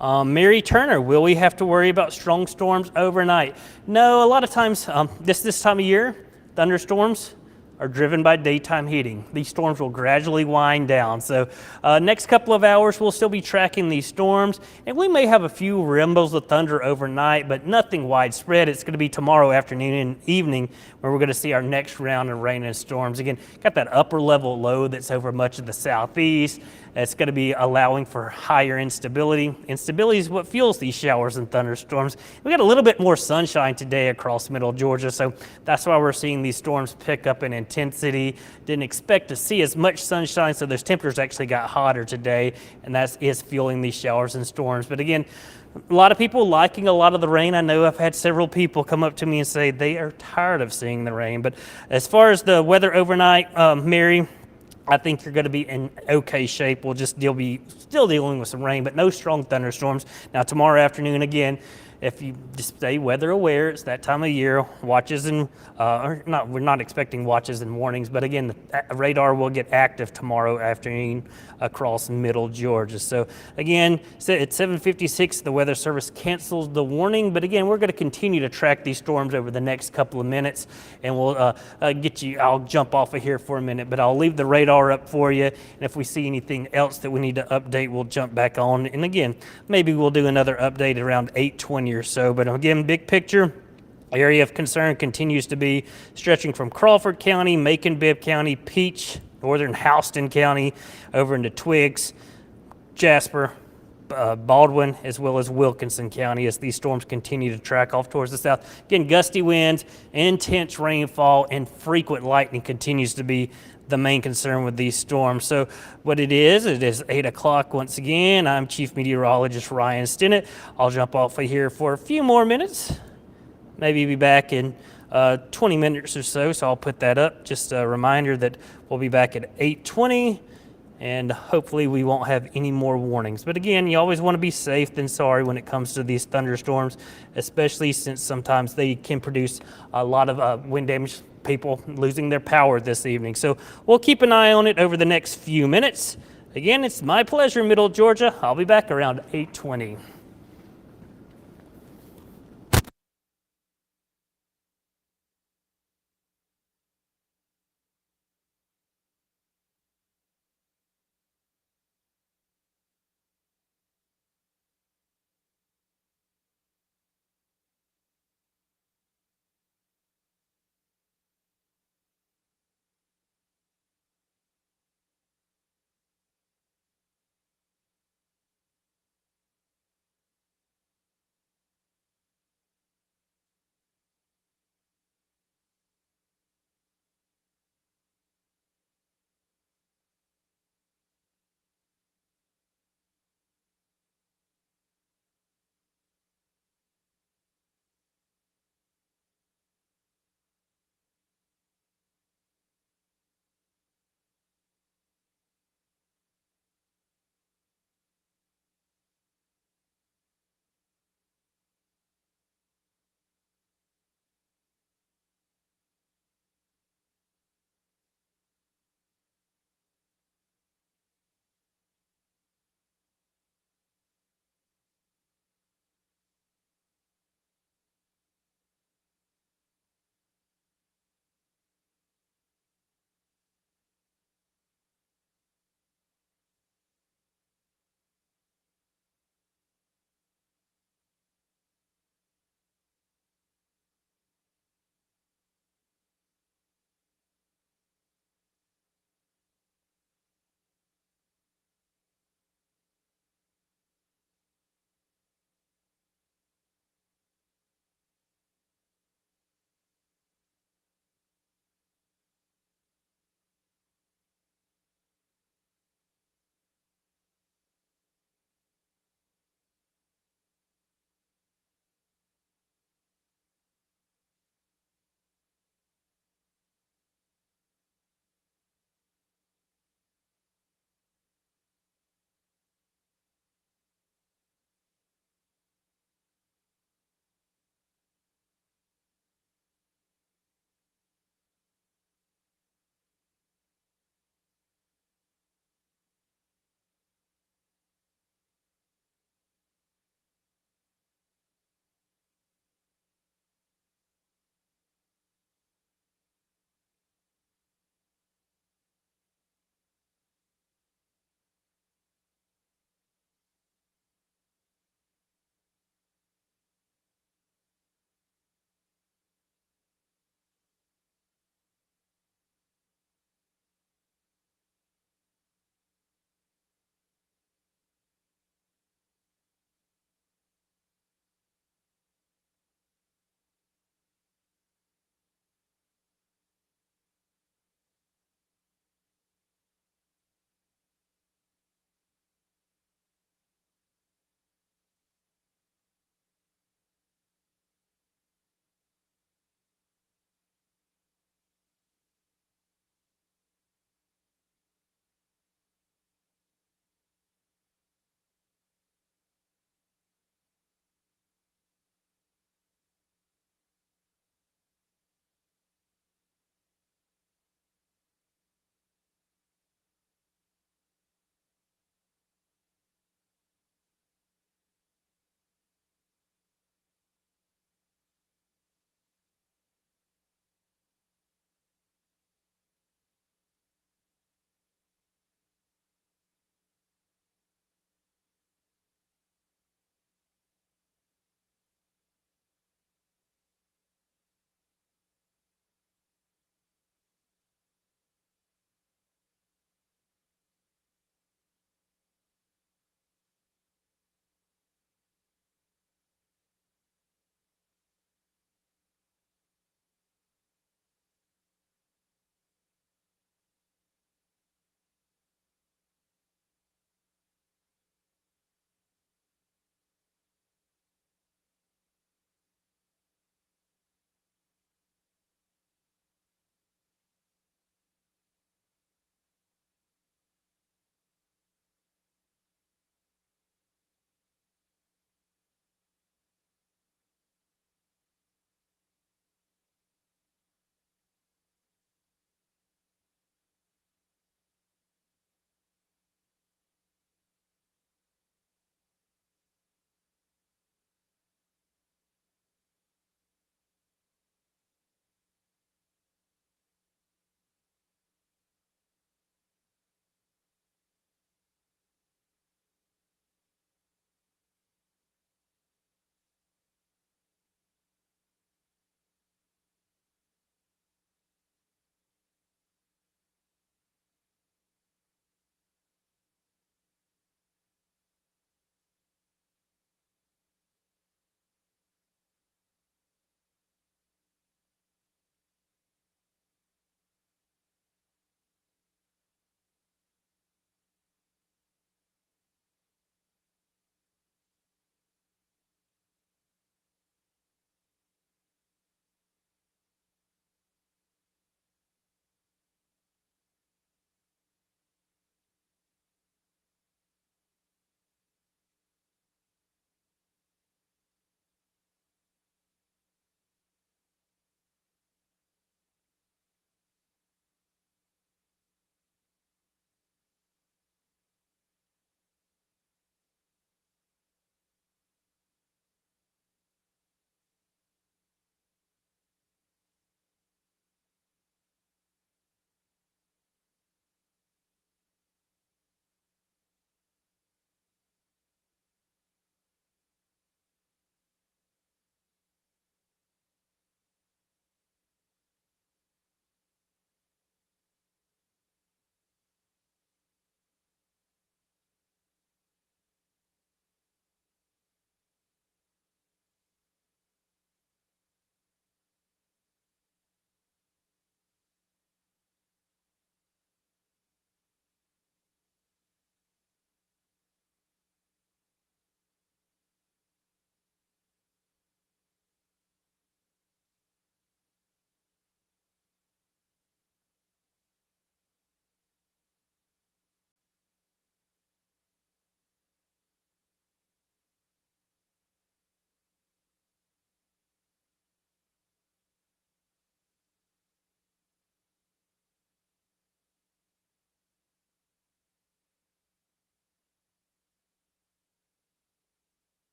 Mary Turner, will we have to worry about strong storms overnight? No, a lot of times this time of year, thunderstorms are driven by daytime heating. These storms will gradually wind down. So next couple of hours, we'll still be tracking these storms, and we may have a few rumbles of thunder overnight, but nothing widespread. It's going to be tomorrow afternoon and evening where we're going to see our next round of rain and storms. Again, got that upper level low that's over much of the southeast. It's going to be allowing for higher instability. Instability is what fuels these showers and thunderstorms. We got a little bit more sunshine today across middle Georgia, so that's why we're seeing these storms pick up in intensity. Didn't expect to see as much sunshine, so those temperatures actually got hotter today, and that is fueling these showers and storms. But again, a lot of people liking a lot of the rain. I know I've had several people come up to me and say they are tired of seeing the rain. But as far as the weather overnight, Mary, I think you're going to be in okay shape. We'll just be still dealing with some rain, but no strong thunderstorms. Now tomorrow afternoon, again, if you just stay weather aware, it's that time of year. Watches and we're not expecting watches and warnings, but again, the radar will get active tomorrow afternoon across middle Georgia. So again, at 7:56, the Weather Service cancels the warning, but again, we're going to continue to track these storms over the next couple of minutes, and we'll I'll jump off of here for a minute, but I'll leave the radar up for you, and if we see anything else that we need to update, we'll jump back on. And again, maybe we'll do another update around 8:20 or so, but again, big picture, area of concern continues to be stretching from Crawford County, Macon-Bibb County, Peach, northern Houston County, over into Twiggs, Jasper, Baldwin, as well as Wilkinson County as these storms continue to track off towards the south. Again, gusty winds, intense rainfall, and frequent lightning continues to be the main concern with these storms. So what it is 8 o'clock once again. I'm Chief Meteorologist Ryan Stinnett. I'll jump off of here for a few more minutes, maybe be back in 20 minutes or so, so I'll put that up. Just a reminder that we'll be back at 8:20. and hopefully we won't have any more warnings. But again, you always want to be safe than sorry when it comes to these thunderstorms, especially since sometimes they can produce a lot of wind damage, people losing their power this evening. So we'll keep an eye on it over the next few minutes. Again, it's my pleasure, Middle Georgia. I'll be back around 8:20.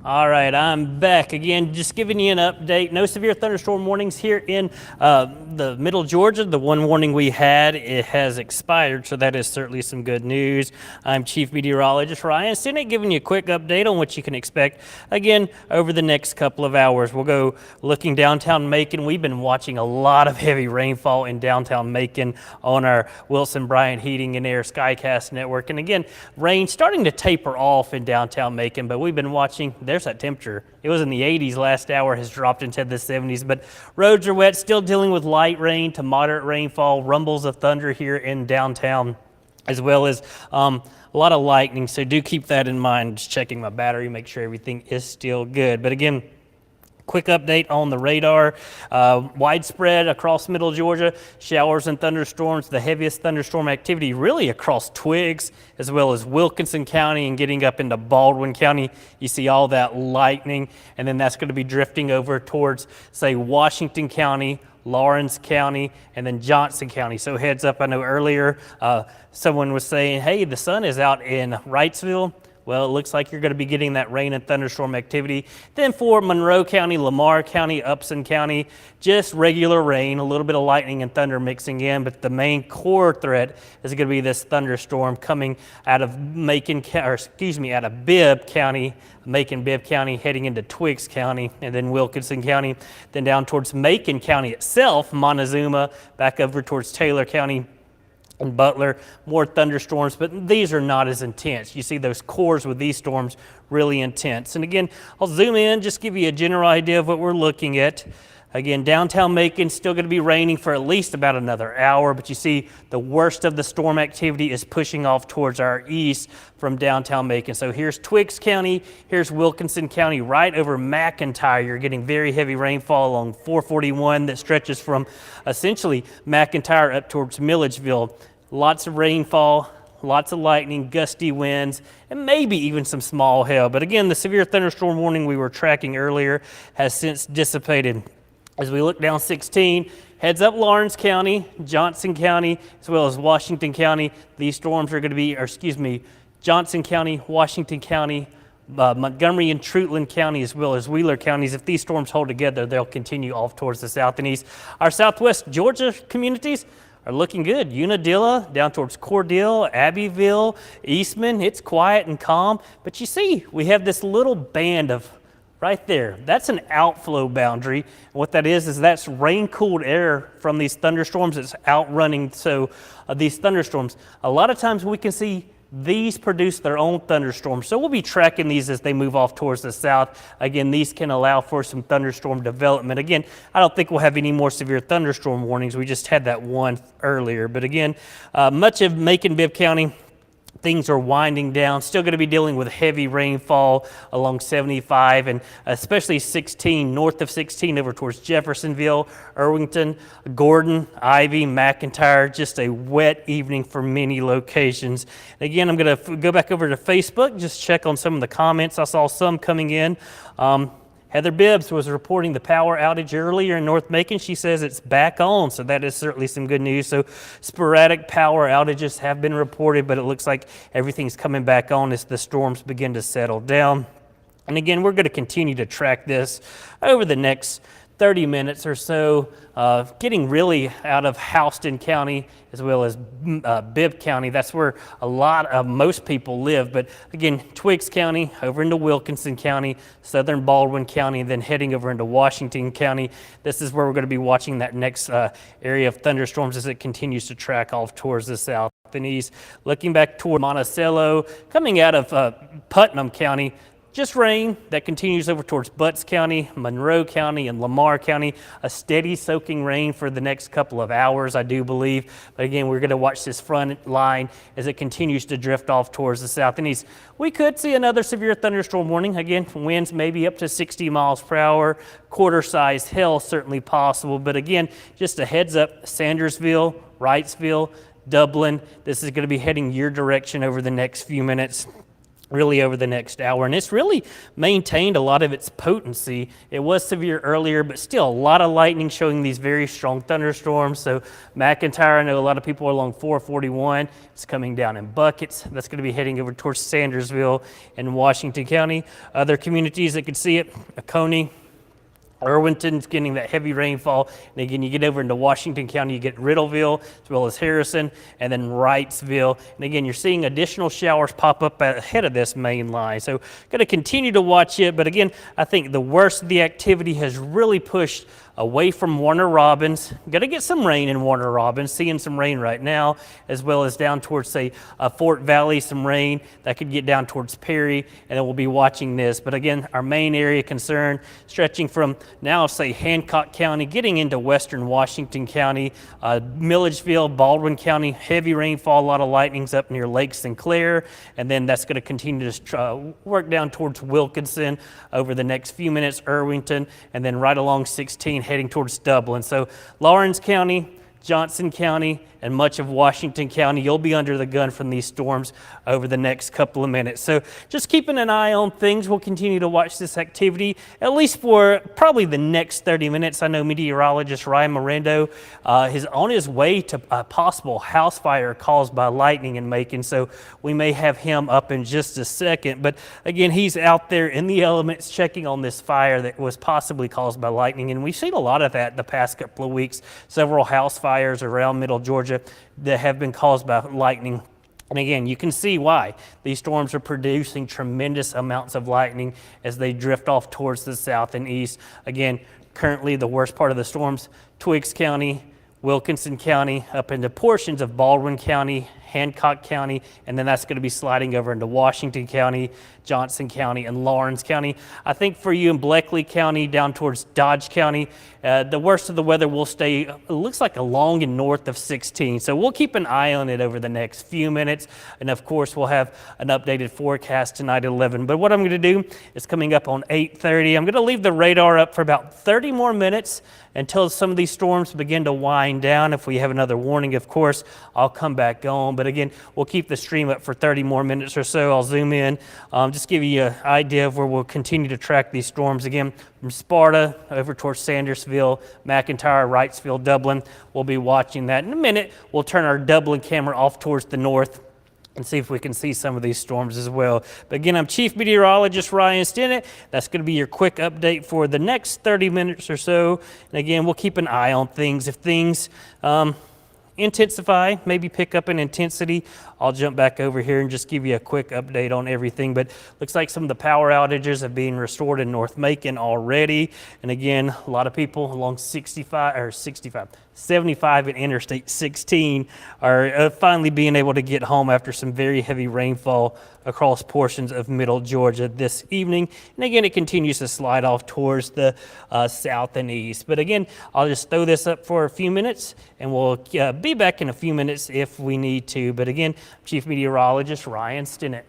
All right, I'm back again, just giving you an update. No severe thunderstorm warnings here in the middle Georgia. The one warning we had, it has expired, so that is certainly some good news. I'm Chief Meteorologist Ryan Stinnett, giving you a quick update on what you can expect again over the next couple of hours. We'll go looking downtown Macon. We've been watching a lot of heavy rainfall in downtown Macon on our Wilson Bryant Heating and Air Skycast network. And again, rain starting to taper off in downtown Macon, but we've been watching. There's that temperature. It was in the 80s last hour, has dropped into the 70s, but roads are wet, still dealing with light rain to moderate rainfall, rumbles of thunder here in downtown, as well as a lot of lightning, so do keep that in mind. Just checking my battery, make sure everything is still good. But again, quick update on the radar. Widespread across middle Georgia, showers and thunderstorms. The heaviest thunderstorm activity really across Twiggs, as well as Wilkinson County and getting up into Baldwin County. You see all that lightning, and then that's going to be drifting over towards, say, Washington County, Lawrence County, and then Johnson County. So heads up, I know earlier someone was saying, hey, the sun is out in Wrightsville. Well, it looks like you're going to be getting that rain and thunderstorm activity. Then for Monroe County, Lamar County, Upson County, just regular rain, a little bit of lightning and thunder mixing in, but the main core threat is going to be this thunderstorm coming out of out of Bibb County, Macon-Bibb County, heading into Twiggs County, and then Wilkinson County, then down towards Macon County itself, Montezuma, back over towards Taylor County, and Butler, more thunderstorms, but these are not as intense. You see those cores with these storms really intense. And again, I'll zoom in, just give you a general idea of what we're looking at. Again, downtown Macon still going to be raining for at least about another hour, but you see the worst of the storm activity is pushing off towards our east from downtown Macon. So here's Twiggs County, here's Wilkinson County, right over McIntyre. You're getting very heavy rainfall along 441 that stretches from essentially McIntyre up towards Milledgeville. Lots of rainfall, lots of lightning, gusty winds, and maybe even some small hail. But again, the severe thunderstorm warning we were tracking earlier has since dissipated. As we look down 16, heads up Lawrence County, Johnson County, as well as Washington County. These storms are going to be, Johnson County, Washington County, Montgomery and Treutlen County, as well as Wheeler counties. If these storms hold together, they'll continue off towards the south and east. Our southwest Georgia communities are looking good. Unadilla, down towards Cordele, Abbeville, Eastman, it's quiet and calm. But you see, we have this little band of right there. That's an outflow boundary. And what that is that's rain-cooled air from these thunderstorms that's outrunning these thunderstorms. A lot of times we can see these produce their own thunderstorms. So we'll be tracking these as they move off towards the south. Again, these can allow for some thunderstorm development. Again, I don't think we'll have any more severe thunderstorm warnings. We just had that one earlier. But again, much of Macon-Bibb County, things are winding down. Still going to be dealing with heavy rainfall along 75 and especially 16, north of 16 over towards Jeffersonville, Irvington, Gordon, Ivy, McIntyre. Just a wet evening for many locations. Again, I'm going to go back over to Facebook, just check on some of the comments. I saw some coming in. Heather Bibbs was reporting the power outage earlier in North Macon. She says it's back on, so that is certainly some good news. So sporadic power outages have been reported, but it looks like everything's coming back on as the storms begin to settle down. And again, we're going to continue to track this over the next 30 minutes or so, getting really out of Houston County as well as Bibb County. That's where most people live. But again, Twiggs County, over into Wilkinson County, southern Baldwin County, then heading over into Washington County. This is where we're going to be watching that next area of thunderstorms as it continues to track off towards the south and east. Looking back toward Monticello, coming out of Putnam County, just rain that continues over towards Butts County, Monroe County, and Lamar County. A steady soaking rain for the next couple of hours, I do believe. But again, we're going to watch this front line as it continues to drift off towards the south and east. We could see another severe thunderstorm warning. Again, winds maybe up to 60 miles per hour. Quarter-size hail certainly possible. But again, just a heads up, Sandersville, Wrightsville, Dublin. This is going to be heading your direction over the next few minutes. really over the next hour, and it's really maintained a lot of its potency. It was severe earlier, but still a lot of lightning showing these very strong thunderstorms. So McIntyre, I know a lot of people are along 441. It's coming down in buckets. That's going to be heading over towards Sandersville and Washington County. Other communities that could see it, Oconee, Irwinton's getting that heavy rainfall. And again, you get over into Washington County, you get Riddleville, as well as Harrison, and then Wrightsville. And again, you're seeing additional showers pop up ahead of this main line. So going to continue to watch it. But again, I think the worst of the activity has really pushed away from Warner Robins. Going to get some rain in Warner Robins, seeing some rain right now, as well as down towards, say, Fort Valley, some rain that could get down towards Perry, and then we'll be watching this. But again, our main area of concern stretching from now, say, Hancock County, getting into western Washington County, Milledgeville, Baldwin County, heavy rainfall, a lot of lightnings up near Lake Sinclair, and then that's going to continue to work down towards Wilkinson over the next few minutes, Irwinton, and then right along 16 heading towards Dublin. So Lawrence County, Johnson County, and much of Washington County, you'll be under the gun from these storms over the next couple of minutes. So just keeping an eye on things. We'll continue to watch this activity, at least for probably the next 30 minutes. I know meteorologist Ryan Mirando is on his way to a possible house fire caused by lightning in Macon, so we may have him up in just a second. But again, he's out there in the elements checking on this fire that was possibly caused by lightning, and we've seen a lot of that the past couple of weeks. Several house fires around Middle Georgia that have been caused by lightning. And again, you can see why. These storms are producing tremendous amounts of lightning as they drift off towards the south and east. Again, currently the worst part of the storms, Twiggs County, Wilkinson County, up into portions of Baldwin County, Hancock County, and then that's going to be sliding over into Washington County, Johnson County, and Lawrence County. I think for you in Bleckley County down towards Dodge County, the worst of the weather will stay, it looks like along and north of 16. So we'll keep an eye on it over the next few minutes. And of course, we'll have an updated forecast tonight at 11. But what I'm going to do is coming up on 8:30, I'm going to leave the radar up for about 30 more minutes until some of these storms begin to wind down. If we have another warning, of course, I'll come back on. But again, we'll keep the stream up for 30 more minutes or so. I'll zoom in, just give you an idea of where we'll continue to track these storms. Again, from Sparta over towards Sandersville, McIntyre, Wrightsville, Dublin. We'll be watching that. In a minute, we'll turn our Dublin camera off towards the north and see if we can see some of these storms as well. But again, I'm Chief Meteorologist Ryan Stinnett. That's going to be your quick update for the next 30 minutes or so. And again, we'll keep an eye on things. If things intensify, maybe pick up in intensity, I'll jump back over here and just give you a quick update on everything. But looks like some of the power outages have been restored in North Macon already. And again, a lot of people along 75 and Interstate 16 are finally being able to get home after some very heavy rainfall across portions of Middle Georgia this evening. And again, it continues to slide off towards the south and east. But again, I'll just throw this up for a few minutes and we'll be back in a few minutes if we need to. But again, Chief Meteorologist Ryan Stinnett.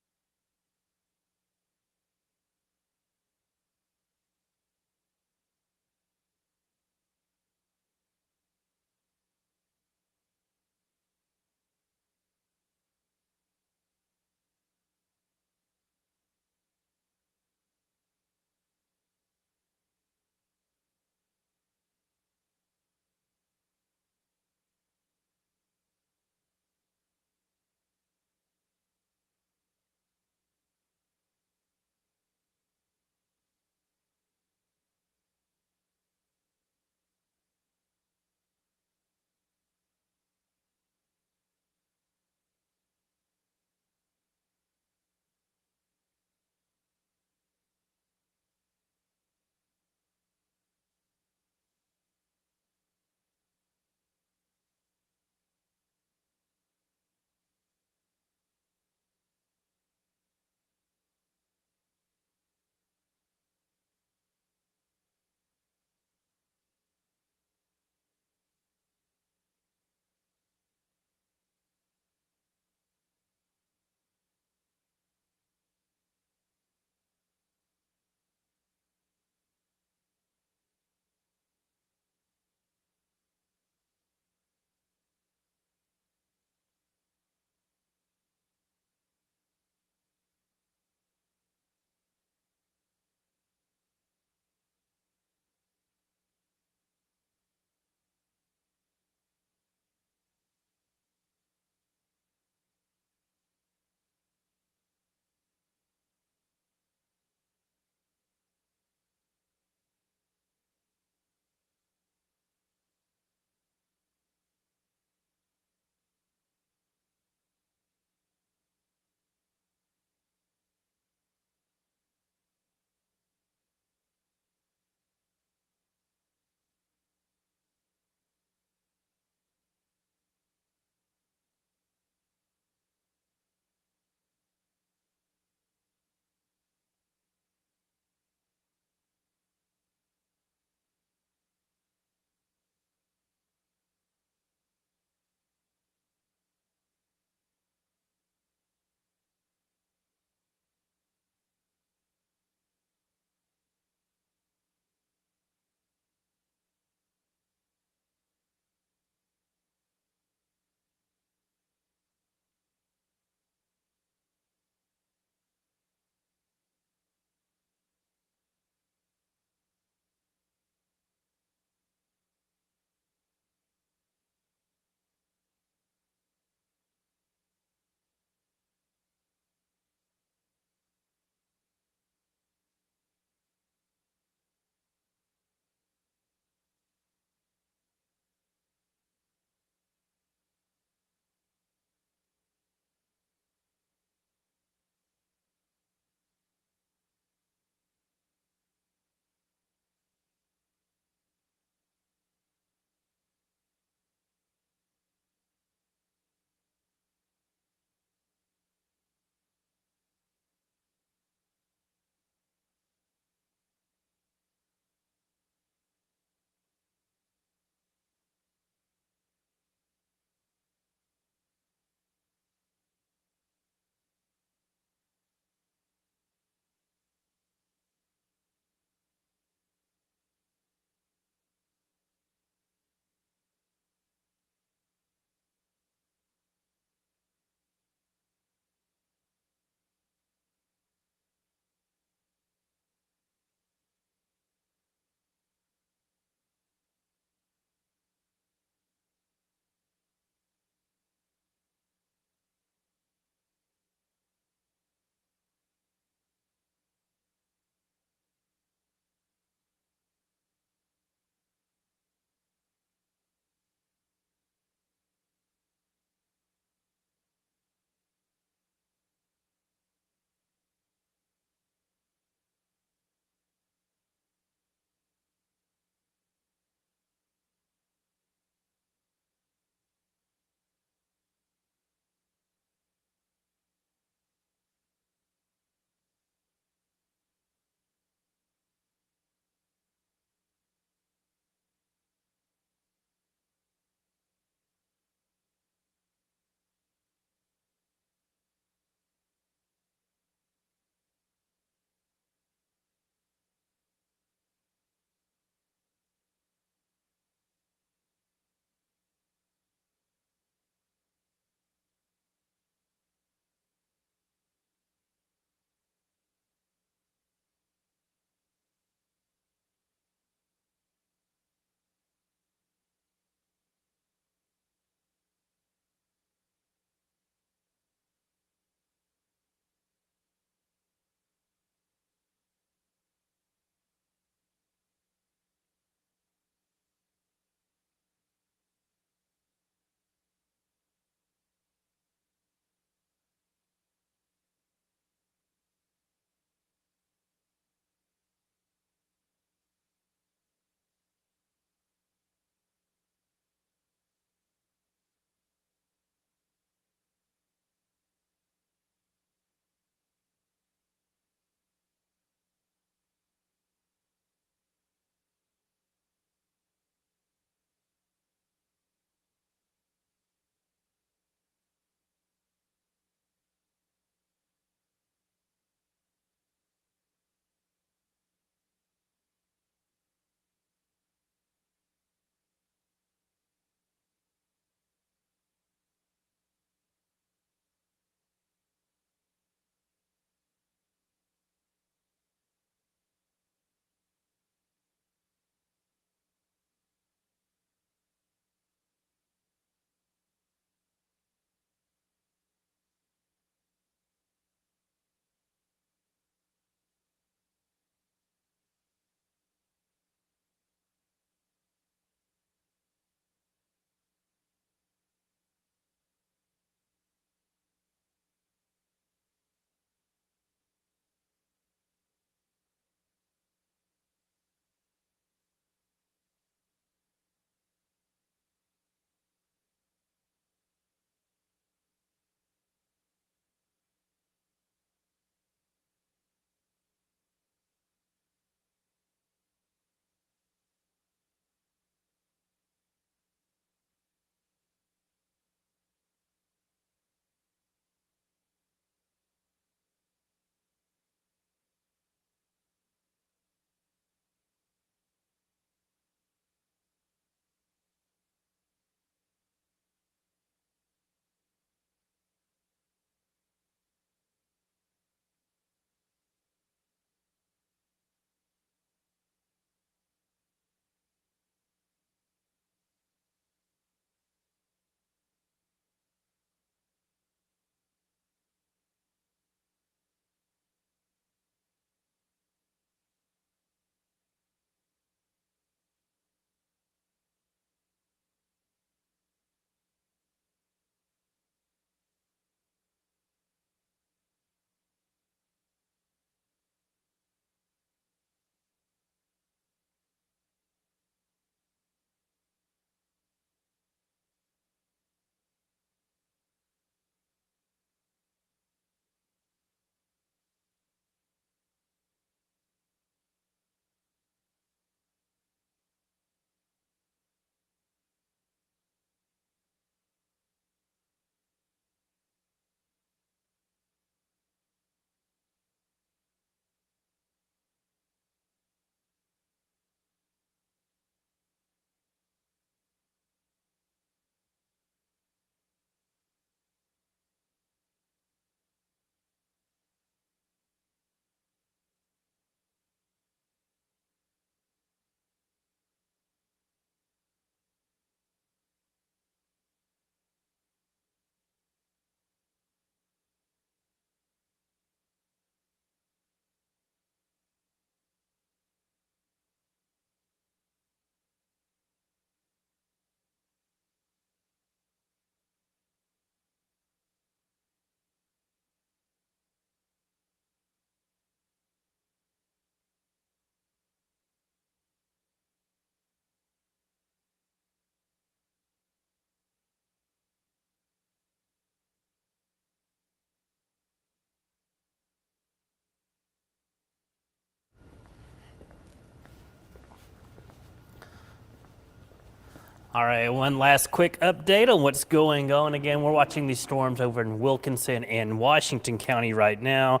All right, one last quick update on what's going on. Again, we're watching these storms over in Wilkinson and Washington County right now.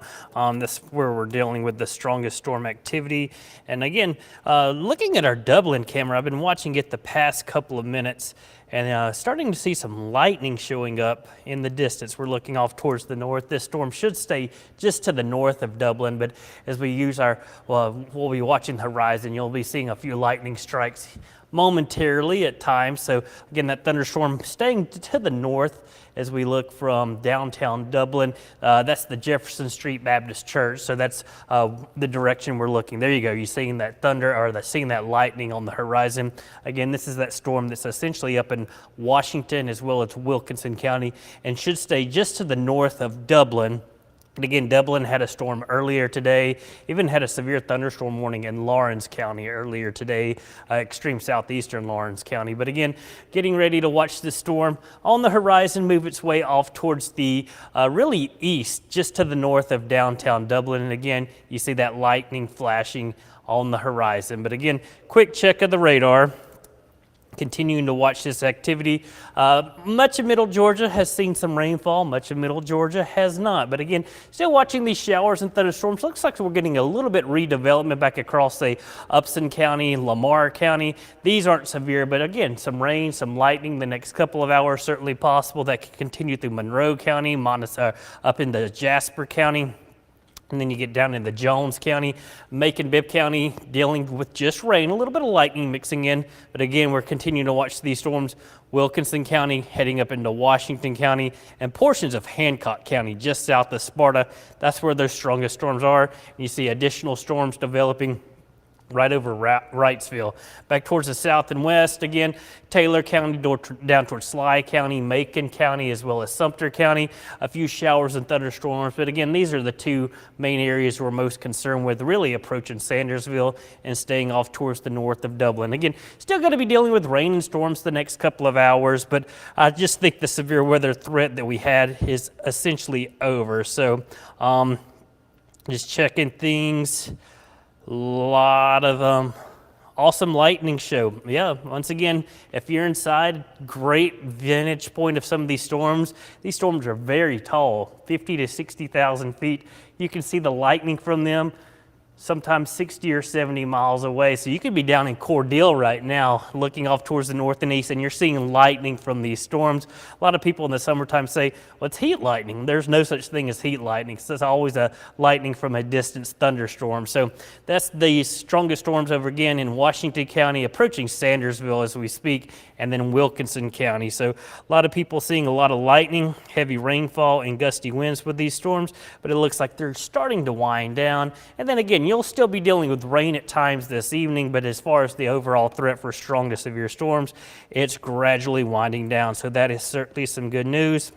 This is where we're dealing with the strongest storm activity. And again, looking at our Dublin camera, I've been watching it the past couple of minutes and starting to see some lightning showing up in the distance. We're looking off towards the north. This storm should stay just to the north of Dublin, but as we use we'll be watching the horizon, you'll be seeing a few lightning strikes momentarily at times. So again, that thunderstorm staying to the north as we look from downtown Dublin. That's the Jefferson Street Baptist Church. So that's the direction we're looking. There you go. You're seeing that thunder or seeing that lightning on the horizon. Again, this is that storm that's essentially up in Washington as well as Wilkinson County and should stay just to the north of Dublin. And again, Dublin had a storm earlier today, even had a severe thunderstorm warning in Lawrence County earlier today, extreme southeastern Lawrence County. But again, getting ready to watch the storm on the horizon move its way off towards the really east, just to the north of downtown Dublin. And again, you see that lightning flashing on the horizon. But again, quick check of the radar. Continuing to watch this activity. Much of middle Georgia has seen some rainfall. Much of middle Georgia has not. But again, still watching these showers and thunderstorms. Looks like we're getting a little bit redevelopment back across, say, Upson County, Lamar County. These aren't severe, but again, some rain, some lightning the next couple of hours certainly possible. That could continue through Monroe County, up into Jasper County. And then you get down into Jones County, Macon-Bibb County, dealing with just rain, a little bit of lightning mixing in. But again, we're continuing to watch these storms. Wilkinson County heading up into Washington County and portions of Hancock County just south of Sparta. That's where those strongest storms are. And you see additional storms developing right over Wrightsville. Back towards the south and west, again, Taylor County down towards Sly County, Macon County, as well as Sumter County. A few showers and thunderstorms, but again, these are the two main areas we're most concerned with, really approaching Sandersville and staying off towards the north of Dublin. Again, still going to be dealing with rain and storms the next couple of hours, but I just think the severe weather threat that we had is essentially over. So just checking things. A lot of awesome lightning show. Yeah, once again, if you're inside, great vantage point of some of these storms. These storms are very tall, 50 to 60,000 feet. You can see the lightning from them sometimes 60 or 70 miles away. So you could be down in Cordele right now looking off towards the north and east, and you're seeing lightning from these storms. A lot of people in the summertime say, well, it's heat lightning. There's no such thing as heat lightning. So it's always a lightning from a distant thunderstorm. So that's the strongest storms over again in Washington County, approaching Sandersville as we speak, and then Wilkinson County. So a lot of people seeing a lot of lightning, heavy rainfall, and gusty winds with these storms, but it looks like they're starting to wind down. And then again, you'll still be dealing with rain at times this evening, but as far as the overall threat for strong to severe storms, it's gradually winding down. So that is certainly some good news.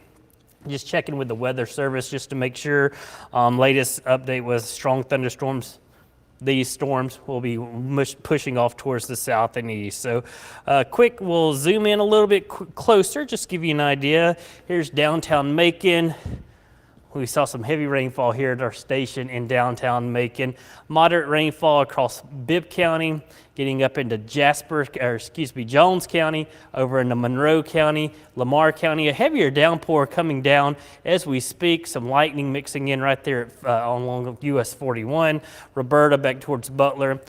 Just checking with the Weather Service just to make sure. Latest update was strong thunderstorms. These storms will be pushing off towards the south and east. So we'll zoom in a little bit closer, just give you an idea. Here's downtown Macon. We saw some heavy rainfall here at our station in downtown Macon. Moderate rainfall across Bibb County, getting up into Jones County, over into Monroe County, Lamar County. A heavier downpour coming down as we speak. Some lightning mixing in right there along US 41. Roberta back towards Butler.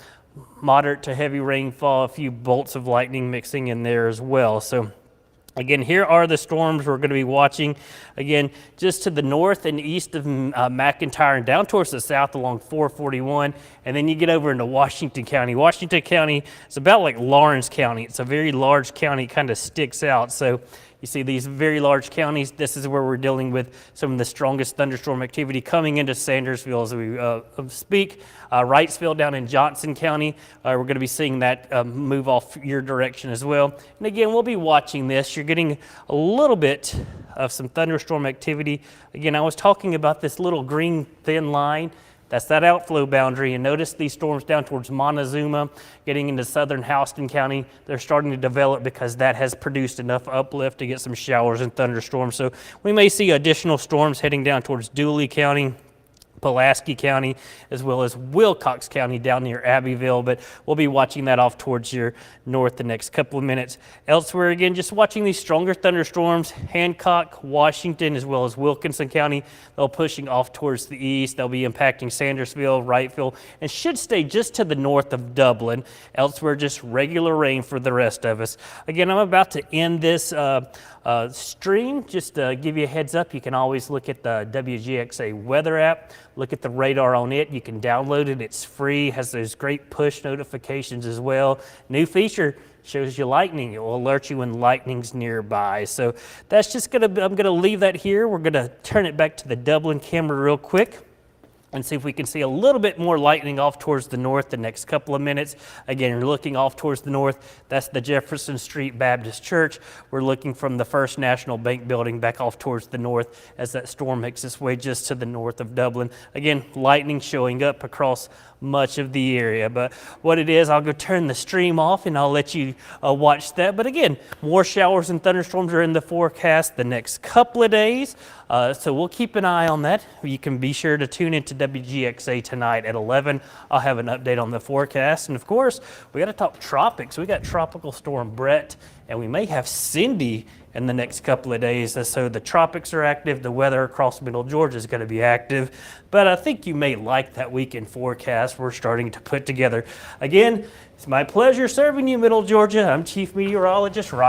Moderate to heavy rainfall, a few bolts of lightning mixing in there as well. So again, here are the storms we're going to be watching. Again, just to the north and east of McIntyre and down towards the south along 441. And then you get over into Washington County. Washington County is about like Lawrence County. It's a very large county, kind of sticks out. So you see these very large counties. This is where we're dealing with some of the strongest thunderstorm activity coming into Sandersville as we speak. Wrightsville down in Johnson County. We're going to be seeing that move off your direction as well. And again, we'll be watching this. You're getting a little bit of some thunderstorm activity. Again, I was talking about this little green thin line. That's that outflow boundary. And notice these storms down towards Montezuma, getting into southern Houston County, they're starting to develop because that has produced enough uplift to get some showers and thunderstorms. So we may see additional storms heading down towards Dooley County, Pulaski County, as well as Wilcox County down near Abbeville, but we'll be watching that off towards your north the next couple of minutes. Elsewhere, again, just watching these stronger thunderstorms, Hancock, Washington, as well as Wilkinson County. They'll pushing off towards the east. They'll be impacting Sandersville, Wrightville, and should stay just to the north of Dublin. Elsewhere, just regular rain for the rest of us. Again, I'm about to end this stream. Just to give you a heads up, you can always look at the WGXA weather app, look at the radar on it. You can download it. It's free, has those great push notifications as well. New feature, shows you lightning. It will alert you when lightning's nearby. So that's just I'm gonna leave that here. We're gonna turn it back to the Dublin camera real quick and see if we can see a little bit more lightning off towards the north the next couple of minutes. Again, you're looking off towards the north. That's the Jefferson Street Baptist Church. We're looking from the First National Bank building back off towards the north as that storm makes its way just to the north of Dublin. Again, lightning showing up across much of the area. But what it is, I'll go turn the stream off and I'll let you watch that. But again, more showers and thunderstorms are in the forecast the next couple of days. So we'll keep an eye on that. You can be sure to tune into WGXA tonight at 11. I'll have an update on the forecast. And of course, we got to talk tropics. We got Tropical Storm Brett, and we may have Cindy in the next couple of days. So the tropics are active. The weather across middle Georgia is going to be active. But I think you may like that weekend forecast we're starting to put together. Again, it's my pleasure serving you, Middle Georgia. I'm Chief Meteorologist Ryan.